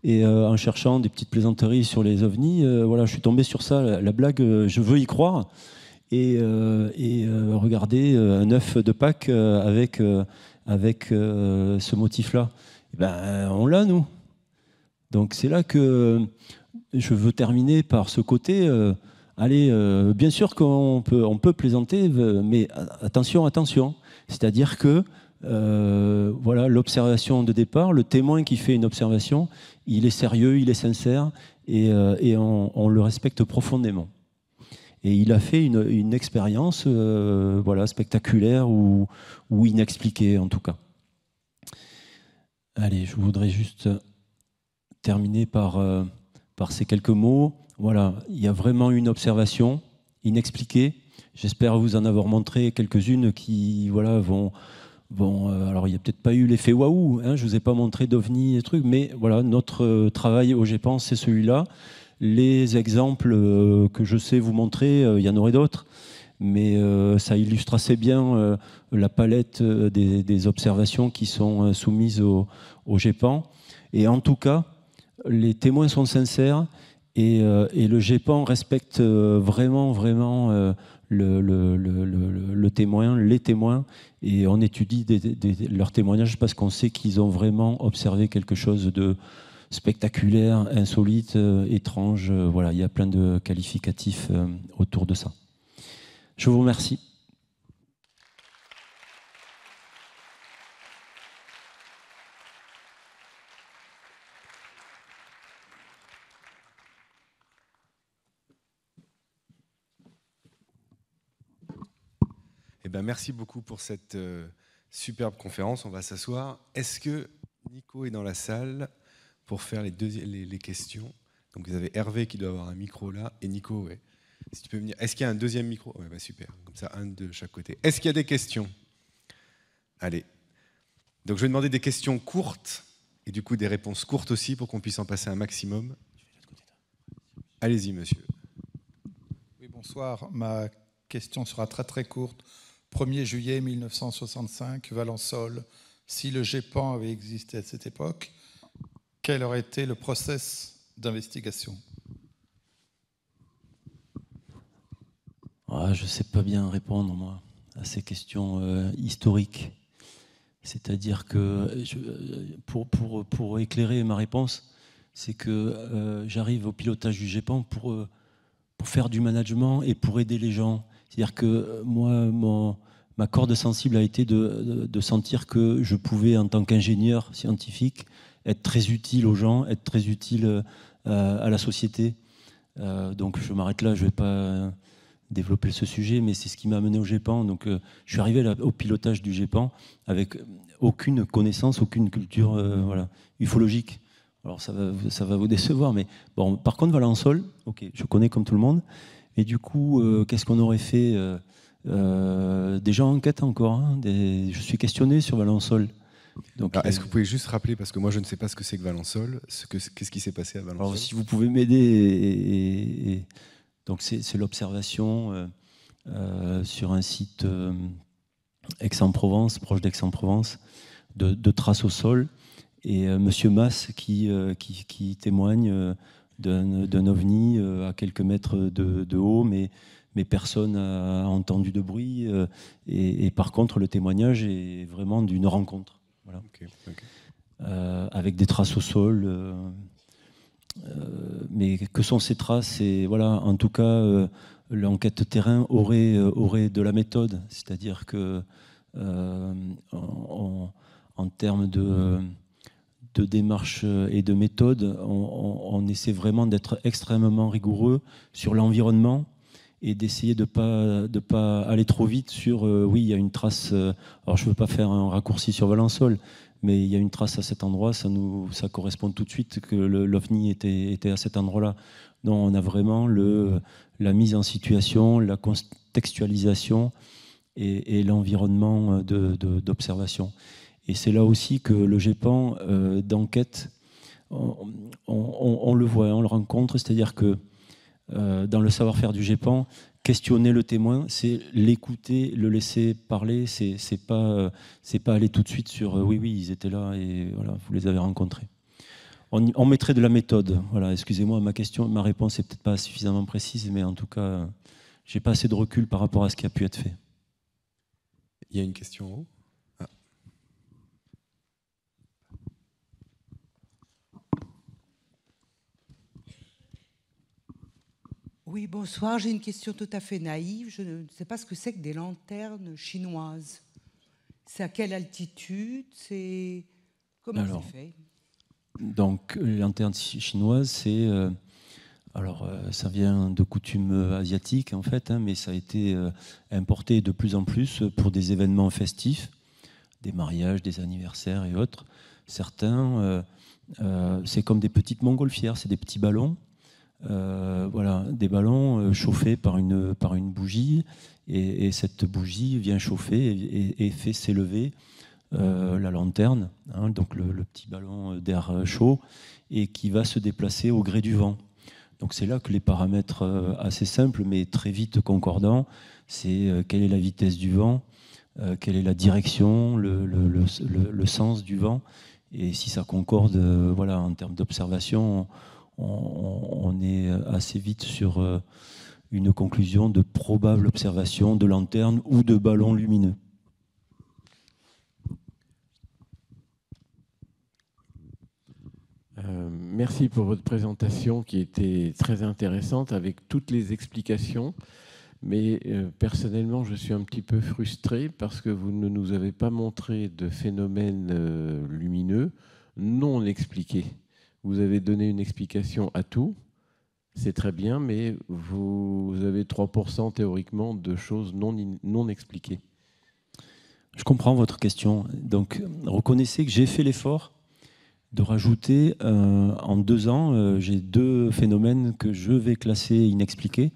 Et en cherchant des petites plaisanteries sur les ovnis, voilà, je suis tombé sur ça, la blague je veux y croire. Et regardez, un œuf de Pâques avec ce motif-là. Eh ben, on l'a, nous. Donc c'est là que je veux terminer par ce côté. Allez, bien sûr qu'on peut plaisanter, mais attention, attention. C'est-à-dire que voilà, l'observation de départ, le témoin qui fait une observation, il est sérieux, il est sincère, et on le respecte profondément. Et il a fait une expérience voilà, spectaculaire ou inexpliquée, en tout cas. Allez, je voudrais juste terminer par ces quelques mots. Voilà, il y a vraiment une observation inexpliquée. J'espère vous en avoir montré quelques-unes qui voilà, vont alors, il n'y a peut-être pas eu l'effet waouh, hein, je ne vous ai pas montré d'OVNI et trucs, mais voilà, notre travail au GEPAN, c'est celui-là. Les exemples que je sais vous montrer, il y en aurait d'autres, mais ça illustre assez bien la palette des observations qui sont soumises au GEPAN. Et en tout cas, les témoins sont sincères et le GEPAN respecte vraiment le témoin, les témoins, et on étudie leurs témoignages parce qu'on sait qu'ils ont vraiment observé quelque chose de spectaculaire, insolite, étrange. Voilà, il y a plein de qualificatifs autour de ça. Je vous remercie. Eh ben, merci beaucoup pour cette superbe conférence. On va s'asseoir. Est-ce que Nico est dans la salle pour faire les questions? Donc vous avez Hervé qui doit avoir un micro là, et Nico, ouais. Si tu peux venir. Est-ce qu'il y a un deuxième micro? Ouais, bah super. Comme ça, un de chaque côté. Est-ce qu'il y a des questions? Allez. Donc je vais demander des questions courtes, et du coup des réponses courtes aussi, pour qu'on puisse en passer un maximum. Allez-y, monsieur. Oui, bonsoir. Ma question sera très courte. 1er juillet 1965, Valençol. Si le GEPAN avait existé à cette époque, quel aurait été le process d'investigation? Je ne sais pas bien répondre, moi, à ces questions historiques. C'est-à-dire que, pour éclairer ma réponse, c'est que j'arrive au pilotage du GEPAN pour faire du management et pour aider les gens. C'est-à-dire que moi, ma corde sensible a été de sentir que je pouvais, en tant qu'ingénieur scientifique, être très utile aux gens, être très utile à la société. Donc je m'arrête là, je ne vais pas développer ce sujet, mais c'est ce qui m'a amené au GEPAN. Donc je suis arrivé au pilotage du GEPAN avec aucune connaissance, aucune culture voilà, ufologique. Alors ça va vous décevoir, mais bon, par contre Valençol, ok, je connais comme tout le monde. Et du coup, qu'est-ce qu'on aurait fait? Des gens enquêtent encore. Hein, je suis questionné sur Valençol. Est-ce que vous pouvez juste rappeler, parce que moi je ne sais pas ce que c'est que Valençol, qu'est-ce qui s'est passé à Valençol? Alors si vous pouvez m'aider, donc c'est l'observation sur un site Aix-en-Provence, proche d'Aix-en-Provence, de traces au sol. Et Monsieur Masse qui témoigne d'un ovni à quelques mètres de haut, mais personne n'a entendu de bruit. Et par contre, le témoignage est vraiment d'une rencontre. Voilà. Okay. Avec des traces au sol. Mais que sont ces traces? Et voilà, en tout cas, l'enquête terrain aurait de la méthode. C'est-à-dire que en termes de démarche et de méthode, on essaie vraiment d'être extrêmement rigoureux sur l'environnement et d'essayer de pas aller trop vite sur oui, il y a une trace. Alors je ne veux pas faire un raccourci sur Valençol, mais il y a une trace à cet endroit, ça correspond tout de suite que l'OVNI était à cet endroit-là. Non, on a vraiment la mise en situation, la contextualisation et l'environnement d'observation. Et c'est là aussi que le GEPAN d'enquête, on le voit, on le rencontre, c'est-à-dire que dans le savoir-faire du GEPAN, questionner le témoin, c'est l'écouter, le laisser parler, c'est pas aller tout de suite sur oui, ils étaient là et voilà, vous les avez rencontrés. On mettrait de la méthode. Voilà, excusez-moi, ma réponse n'est peut-être pas suffisamment précise, mais en tout cas, j'ai pas assez de recul par rapport à ce qui a pu être fait. Il y a une question en haut. Oui, bonsoir. J'ai une question tout à fait naïve. Je ne sais pas ce que c'est que des lanternes chinoises. C'est à quelle altitude? C'est comment c'est fait? Donc, les lanternes chinoises, c'est... ça vient de coutumes asiatiques, en fait, hein, mais ça a été importé de plus en plus pour des événements festifs, des mariages, des anniversaires et autres. Certains, c'est comme des petites montgolfières, c'est des petits ballons. Voilà, des ballons chauffés par une bougie, et cette bougie vient chauffer et fait s'élever la lanterne, hein, donc le petit ballon d'air chaud, et qui va se déplacer au gré du vent. Donc c'est là que les paramètres assez simples mais très vite concordants, c'est quelle est la vitesse du vent, quelle est la direction, le sens du vent, et si ça concorde, voilà, en termes d'observation, on est assez vite sur une conclusion de probable observation de lanterne ou de ballon lumineux. Merci pour votre présentation qui était très intéressante avec toutes les explications. Mais personnellement, je suis un petit peu frustré parce que vous ne nous avez pas montré de phénomènes lumineux non expliqués. Vous avez donné une explication à tout, c'est très bien, mais vous avez 3% théoriquement de choses non expliquées. Je comprends votre question. Donc, reconnaissez que j'ai fait l'effort de rajouter, en 2 ans, j'ai 2 phénomènes que je vais classer inexpliqués.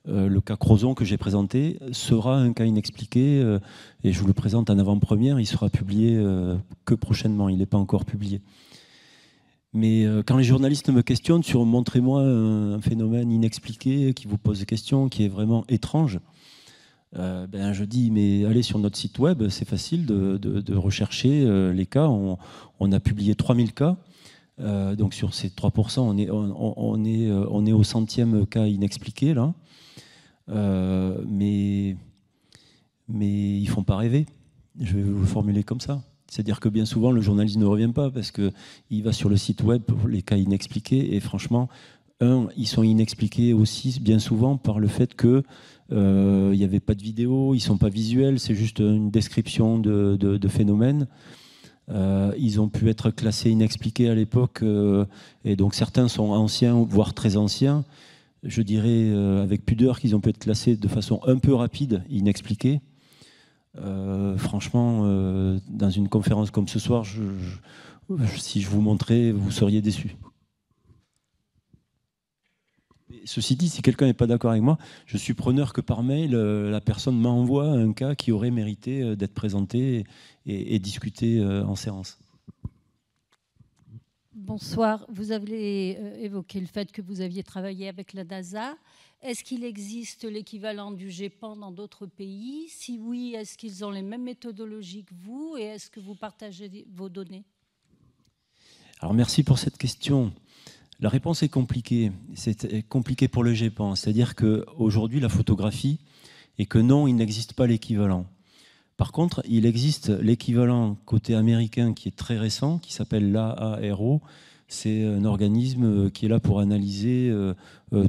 Le cas Crozon que j'ai présenté sera un cas inexpliqué, et je vous le présente en avant-première. Il sera publié que prochainement, il n'est pas encore publié. Mais quand les journalistes me questionnent sur « montrez-moi un phénomène inexpliqué qui vous pose des questions, qui est vraiment étrange », je dis, mais allez sur notre site web, c'est facile de rechercher les cas. On a publié 3000 cas. Donc sur ces 3%, on est au 100e cas inexpliqué, là. Mais ils ne font pas rêver. Je vais vous le formuler comme ça. C'est-à-dire que bien souvent, le journaliste ne revient pas parce qu'il va sur le site web pour les cas inexpliqués. Et franchement, ils sont inexpliqués aussi bien souvent par le fait qu'il n'y avait pas de vidéo, ils ne sont pas visuels, c'est juste une description de phénomènes. Ils ont pu être classés inexpliqués à l'époque, et donc certains sont anciens, voire très anciens. Je dirais avec pudeur qu'ils ont pu être classés de façon un peu rapide, inexpliqués. Franchement, dans une conférence comme ce soir, si je vous montrais, vous seriez déçus. Ceci dit, si quelqu'un n'est pas d'accord avec moi, je suis preneur que par mail, la personne m'envoie un cas qui aurait mérité d'être présenté et discuté en séance. Bonsoir. Vous avez évoqué le fait que vous aviez travaillé avec la NASA. Est-ce qu'il existe l'équivalent du GEPAN dans d'autres pays? Si oui, est-ce qu'ils ont les mêmes méthodologies que vous? Et est-ce que vous partagez vos données? Alors merci pour cette question. La réponse est compliquée. C'est compliqué pour le GEPAN. C'est-à-dire qu'aujourd'hui, la photographie, et que non, il n'existe pas l'équivalent. Par contre, il existe l'équivalent côté américain qui est très récent, qui s'appelle l'AARO. C'est un organisme qui est là pour analyser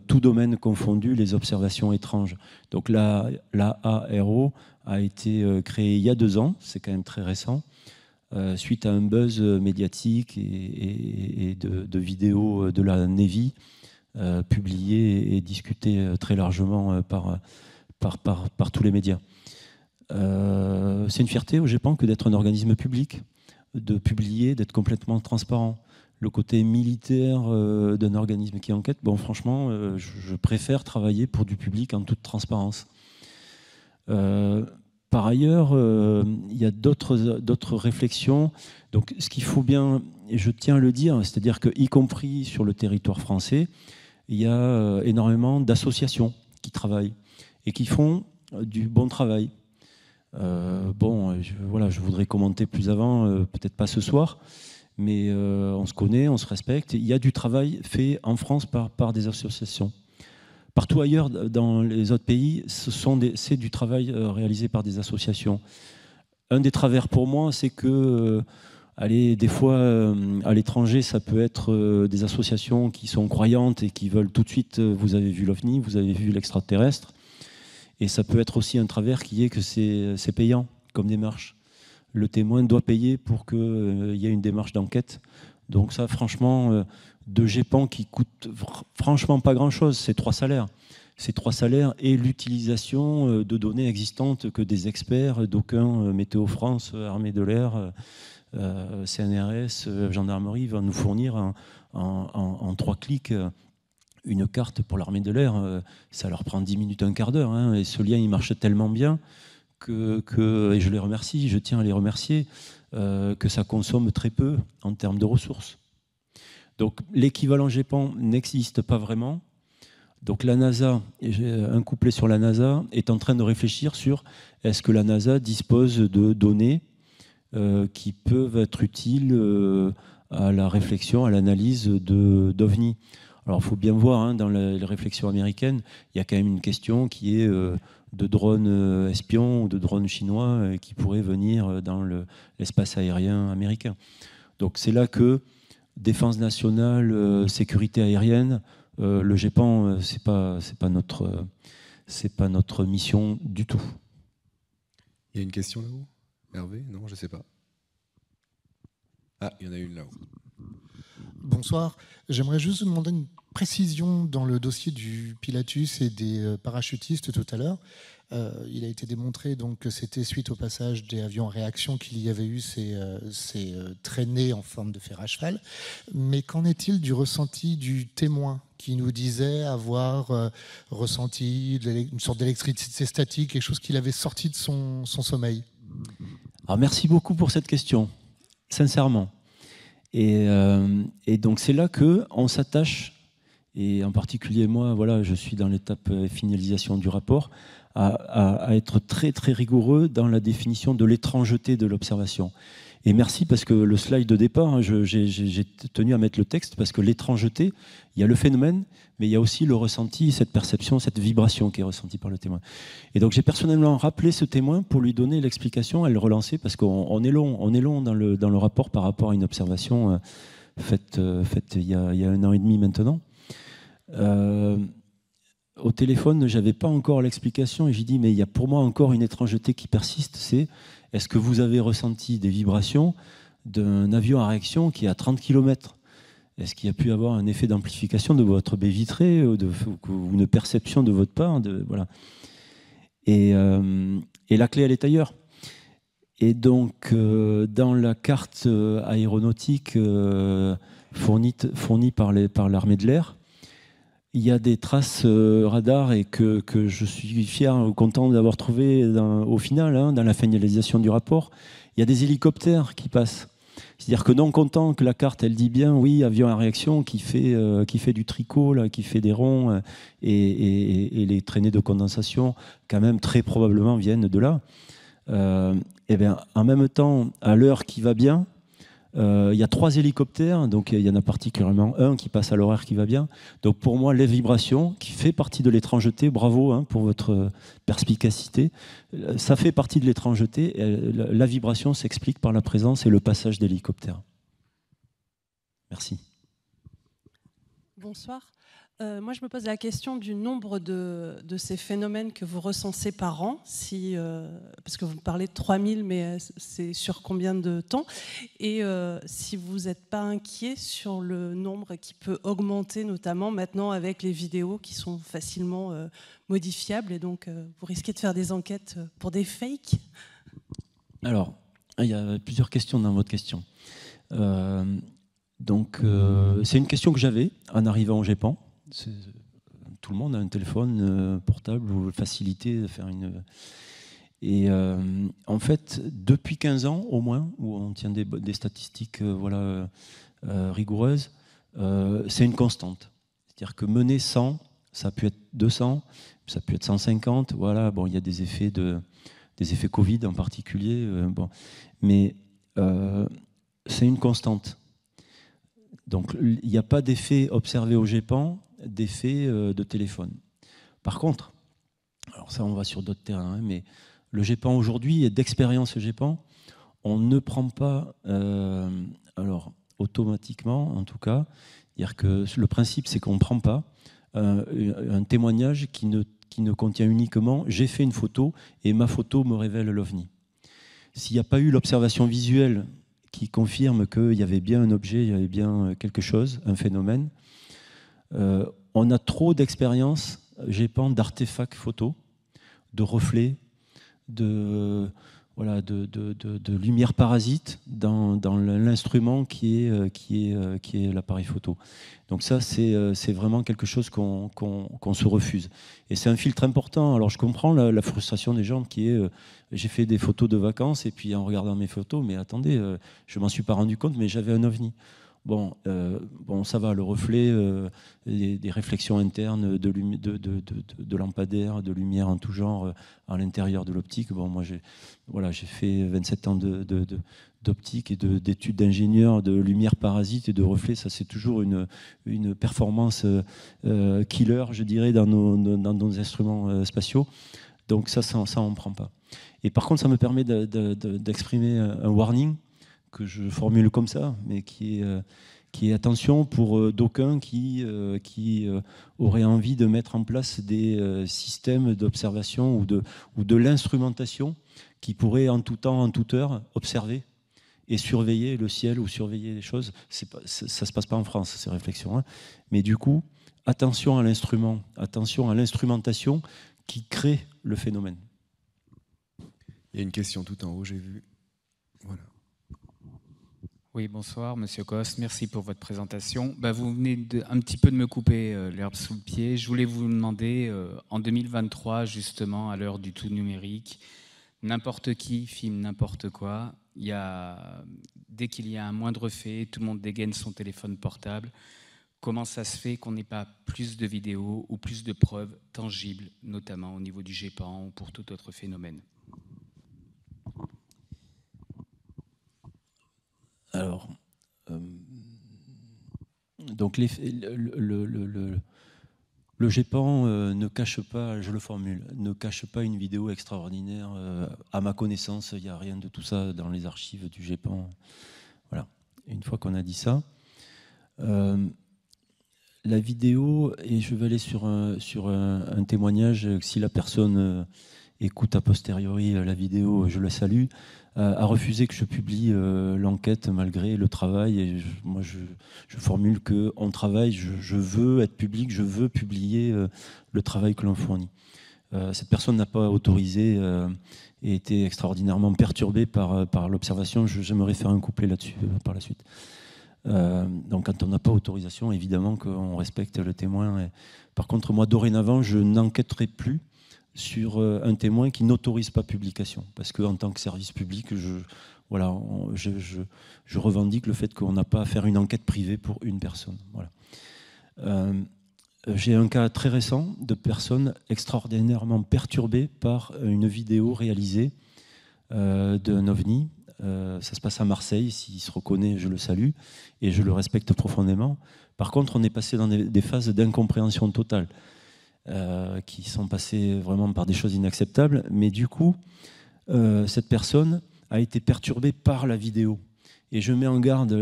tout domaine confondu, les observations étranges. Donc l'AARO a été créé il y a 2 ans, c'est quand même très récent, suite à un buzz médiatique et de vidéos de la Navy publiées et discutées très largement par tous les médias. C'est une fierté au GEPAN que d'être un organisme public, de publier, d'être complètement transparent. Le côté militaire d'un organisme qui enquête, bon, franchement, je préfère travailler pour du public en toute transparence. Par ailleurs, il y a d'autres réflexions. Donc, ce qu'il faut bien, et je tiens à le dire, c'est-à-dire qu'y compris sur le territoire français, il y a énormément d'associations qui travaillent et qui font du bon travail. Je voudrais commenter plus avant, peut-être pas ce soir, mais on se connaît, on se respecte. Il y a du travail fait en France par des associations. Partout ailleurs, dans les autres pays, c'est du travail réalisé par des associations. Un des travers pour moi, c'est que allez, des fois, à l'étranger, ça peut être des associations qui sont croyantes et qui veulent tout de suite, vous avez vu l'OVNI, vous avez vu l'extraterrestre. Et ça peut être aussi un travers qui est que c'est payant comme démarche. Le témoin doit payer pour qu'il y ait une démarche d'enquête. Donc ça, franchement, de GEPAN qui coûte franchement pas grand-chose, c'est 3 salaires. C'est 3 salaires et l'utilisation de données existantes que des experts, d'aucuns, Météo France, Armée de l'air, CNRS, Gendarmerie, vont nous fournir en 3 clics une carte pour l'armée de l'air. Ça leur prend 10 minutes, un quart d'heure. Hein, et ce lien, il marche tellement bien et je les remercie, je tiens à les remercier, que ça consomme très peu en termes de ressources. Donc l'équivalent GEPAN n'existe pas vraiment. Donc la NASA, un couplet sur la NASA, est en train de réfléchir sur est-ce que la NASA dispose de données qui peuvent être utiles à la réflexion, à l'analyse d'OVNI. Alors il faut bien voir, hein, dans les réflexions américaines, il y a quand même une question qui est de drones espions ou de drones chinois qui pourraient venir dans l'espace aérien américain. Donc c'est là que défense nationale, sécurité aérienne, le GEPAN, c'est pas notre mission du tout. Il y a une question là-haut, Hervé? Non, je ne sais pas. Ah, il y en a une là-haut. Bonsoir. J'aimerais juste vous demander une précision dans le dossier du Pilatus et des parachutistes tout à l'heure. Il a été démontré donc, que c'était suite au passage des avions en réaction qu'il y avait eu ces traînées en forme de fer à cheval. Mais qu'en est-il du ressenti du témoin qui nous disait avoir ressenti une sorte d'électricité statique, quelque chose qu'il avait sorti de son sommeil? Alors, merci beaucoup pour cette question, sincèrement. Et donc c'est là qu'on s'attache, et en particulier moi, voilà, je suis dans l'étape finalisation du rapport, à être très très rigoureux dans la définition de l'étrangeté de l'observation. Et merci parce que le slide de départ, hein, j'ai tenu à mettre le texte parce que l'étrangeté, il y a le phénomène, mais il y a aussi le ressenti, cette perception, cette vibration qui est ressentie par le témoin. Et donc j'ai personnellement rappelé ce témoin pour lui donner l'explication, à le relancer, parce qu'on est long dans le rapport par rapport à une observation faite il y a 1 an et demi maintenant. Au téléphone, je n'avais pas encore l'explication et j'ai dit mais il y a pour moi encore une étrangeté qui persiste, c'est est-ce que vous avez ressenti des vibrations d'un avion à réaction qui est à 30 km? Est-ce qu'il y a pu avoir un effet d'amplification de votre baie vitrée ou une perception de votre part voilà. Et la clé, elle est ailleurs. Et donc, dans la carte aéronautique fournie par l'armée de l'air, il y a des traces radar et que je suis fier, content d'avoir trouvé au final, hein, dans la finalisation du rapport. Il y a des hélicoptères qui passent. C'est-à-dire que non content que la carte, elle dit bien, oui, avion à réaction qui fait du tricot, là, qui fait des ronds, et les traînées de condensation, quand même, très probablement, viennent de là. Et bien, en même temps, à l'heure qui va bien, il y a 3 hélicoptères, donc il y en a particulièrement un qui passe à l'horaire qui va bien. Donc pour moi, les vibrations, qui fait partie de l'étrangeté, bravo hein, pour votre perspicacité, ça fait partie de l'étrangeté. La vibration s'explique par la présence et le passage d'hélicoptères. Merci. Bonsoir. Moi, je me pose la question du nombre de ces phénomènes que vous recensez par an, parce que vous parlez de 3000, mais c'est sur combien de temps? Et si vous n'êtes pas inquiet sur le nombre qui peut augmenter, notamment maintenant avec les vidéos qui sont facilement modifiables, et donc vous risquez de faire des enquêtes pour des fakes? Alors, il y a plusieurs questions dans votre question. Donc, c'est une question que j'avais en arrivant au GEPAN. Tout le monde a un téléphone portable ou facilité de faire une... Et en fait, depuis 15 ans au moins, où on tient des statistiques rigoureuses, c'est une constante. C'est-à-dire que mener 100, ça peut être 200, ça peut être 150. Voilà, bon, il y a des effets Covid en particulier, mais c'est une constante. Donc, il n'y a pas d'effet observé au GEPAN, d'effet de téléphone. Par contre, alors ça, on va sur d'autres terrains, hein, mais le GEPAN aujourd'hui, et d'expérience GEPAN, on ne prend pas, alors automatiquement en tout cas, c'est-à-dire que le principe c'est qu'on ne prend pas un témoignage qui ne contient uniquement « j'ai fait une photo et ma photo me révèle l'OVNI ». S'il n'y a pas eu l'observation visuelle qui confirme qu'il y avait bien un objet, il y avait bien quelque chose, un phénomène, on a trop d'expériences, j'ai pas d'artefacts photos, de reflets, de lumière parasite dans l'instrument qui est l'appareil photo. Donc ça, c'est vraiment quelque chose qu'on se refuse. Et c'est un filtre important. Alors je comprends la frustration des gens qui est j'ai fait des photos de vacances et puis en regardant mes photos, mais attendez, je m'en suis pas rendu compte, mais j'avais un ovni. Bon, ça va, le reflet, des réflexions internes de lampadaires, de lumière en tout genre à l'intérieur de l'optique. Bon, moi, j'ai fait 27 ans d'optique et d'études d'ingénieur, de lumière parasite et de reflet. Ça, c'est toujours une performance killer, je dirais, dans nos instruments spatiaux. Donc ça, on ne prend pas. Et par contre, ça me permet d'exprimer un warning que je formule comme ça, mais qui est attention pour d'aucuns qui auraient envie de mettre en place des systèmes d'observation ou de l'instrumentation qui pourraient en tout temps, en toute heure, observer et surveiller le ciel ou surveiller les choses. Ça ne se passe pas en France, ces réflexions. Hein. Mais du coup, attention à l'instrument, attention à l'instrumentation qui crée le phénomène. Il y a une question tout en haut, j'ai vu. Voilà. Oui, bonsoir, Monsieur Coste. Merci pour votre présentation. Vous venez un petit peu de me couper l'herbe sous le pied. Je voulais vous demander, en 2023, justement, à l'heure du tout numérique, n'importe qui filme n'importe quoi. Dès qu'il y a un moindre fait, tout le monde dégaine son téléphone portable. Comment ça se fait qu'on n'ait pas plus de vidéos ou plus de preuves tangibles, notamment au niveau du GEPAN ou pour tout autre phénomène ? Alors, donc le GEPAN ne cache pas, je le formule, ne cache pas une vidéo extraordinaire. À ma connaissance, il n'y a rien de tout ça dans les archives du GEPAN. Voilà. Une fois qu'on a dit ça, la vidéo, et je vais aller sur un témoignage, si la personne écoute a posteriori la vidéo, je le salue, a refusé que je publie l'enquête malgré le travail. Et moi, je formule qu'on travaille, je veux être public, je veux publier le travail que l'on fournit. Cette personne n'a pas autorisé et était extraordinairement perturbée par l'observation. J'aimerais faire un couplet là-dessus par la suite. Donc quand on n'a pas autorisation, évidemment qu'on respecte le témoin. Par contre, moi, dorénavant, je n'enquêterai plus sur un témoin qui n'autorise pas publication. Parce qu'en tant que service public, je revendique le fait qu'on n'a pas à faire une enquête privée pour une personne. Voilà. J'ai un cas très récent de personnes extraordinairement perturbées par une vidéo réalisée d'un ovni. Ça se passe à Marseille. S'il se reconnaît, je le salue et je le respecte profondément. Par contre, on est passé dans des phases d'incompréhension totale. Qui sont passés vraiment par des choses inacceptables. Mais du coup, cette personne a été perturbée par la vidéo. Et je mets en garde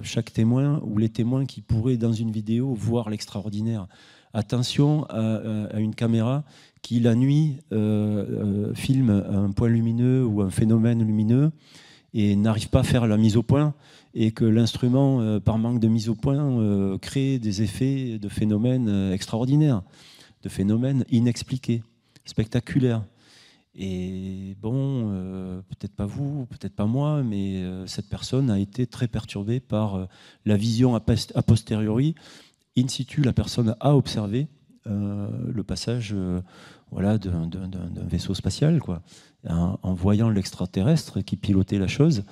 chaque témoin ou les témoins qui pourraient, dans une vidéo, voir l'extraordinaire. Attention à une caméra qui, la nuit, filme un point lumineux ou un phénomène lumineux et n'arrive pas à faire la mise au point, et que l'instrument, par manque de mise au point, crée des effets de phénomènes extraordinaires, de phénomènes inexpliqués, spectaculaires. Et bon, peut-être pas vous, peut-être pas moi, mais cette personne a été très perturbée par la vision a posteriori. In situ, la personne a observé le passage d'un vaisseau spatial, quoi, en voyant l'extraterrestre qui pilotait la chose.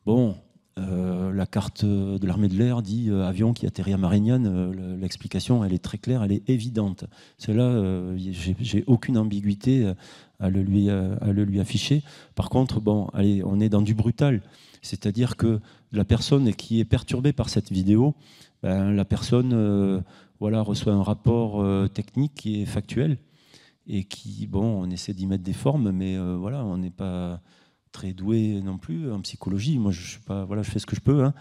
Bon, la carte de l'armée de l'air dit avion qui atterrit à Marignane. L'explication, elle est très claire, elle est évidente. Celle-là, j'ai aucune ambiguïté à le lui afficher. Par contre, bon, allez, on est dans du brutal. C'est-à-dire que la personne qui est perturbée par cette vidéo, la personne reçoit un rapport technique qui est factuel et qui, bon, on essaie d'y mettre des formes, mais on n'est pas très doué non plus en psychologie. Moi, je suis pas, voilà, je fais ce que je peux, hein.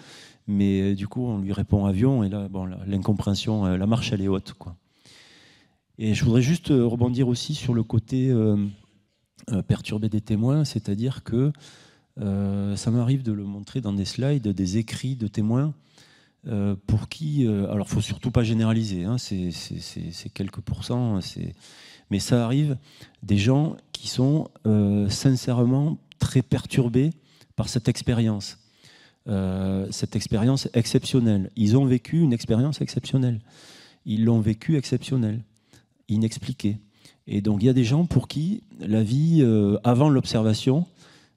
Mais du coup, on lui répond avion, et là, bon, l'incompréhension, la marche, elle est haute, quoi. Et je voudrais juste rebondir aussi sur le côté perturbé des témoins, c'est-à-dire que ça m'arrive de le montrer dans des slides, des écrits de témoins pour qui, alors il ne faut surtout pas généraliser, hein, c'est quelques pourcents, mais ça arrive, des gens qui sont sincèrement très perturbés par cette expérience exceptionnelle. Ils ont vécu une expérience exceptionnelle. Ils l'ont vécu exceptionnelle, inexpliquée. Et donc il y a des gens pour qui la vie avant l'observation,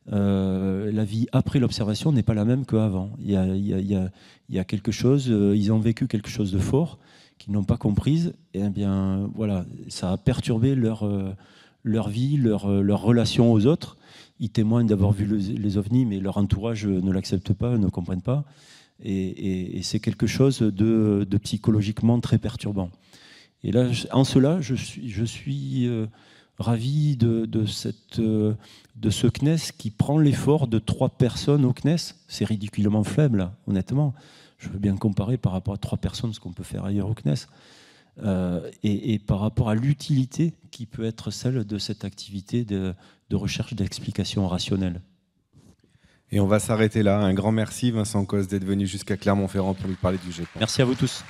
la vie après l'observation n'est pas la même qu'avant. Il y a quelque chose, ils ont vécu quelque chose de fort qu'ils n'ont pas comprise, et bien voilà, ça a perturbé leur vie, leur relation aux autres. Ils témoignent d'avoir vu les ovnis, mais leur entourage ne l'accepte pas, ne comprennent pas. Et c'est quelque chose de psychologiquement très perturbant. Et là, en cela, je suis ravi de ce CNES qui prend l'effort de 3 personnes au CNES. C'est ridiculement faible, là, honnêtement. Je veux bien comparer par rapport à 3 personnes ce qu'on peut faire ailleurs au CNES. Et par rapport à l'utilité qui peut être celle de cette activité de recherche d'explications rationnelles. Et on va s'arrêter là. Un grand merci, Vincent Cosse, d'être venu jusqu'à Clermont-Ferrand pour nous parler du GEPAN. Merci à vous tous.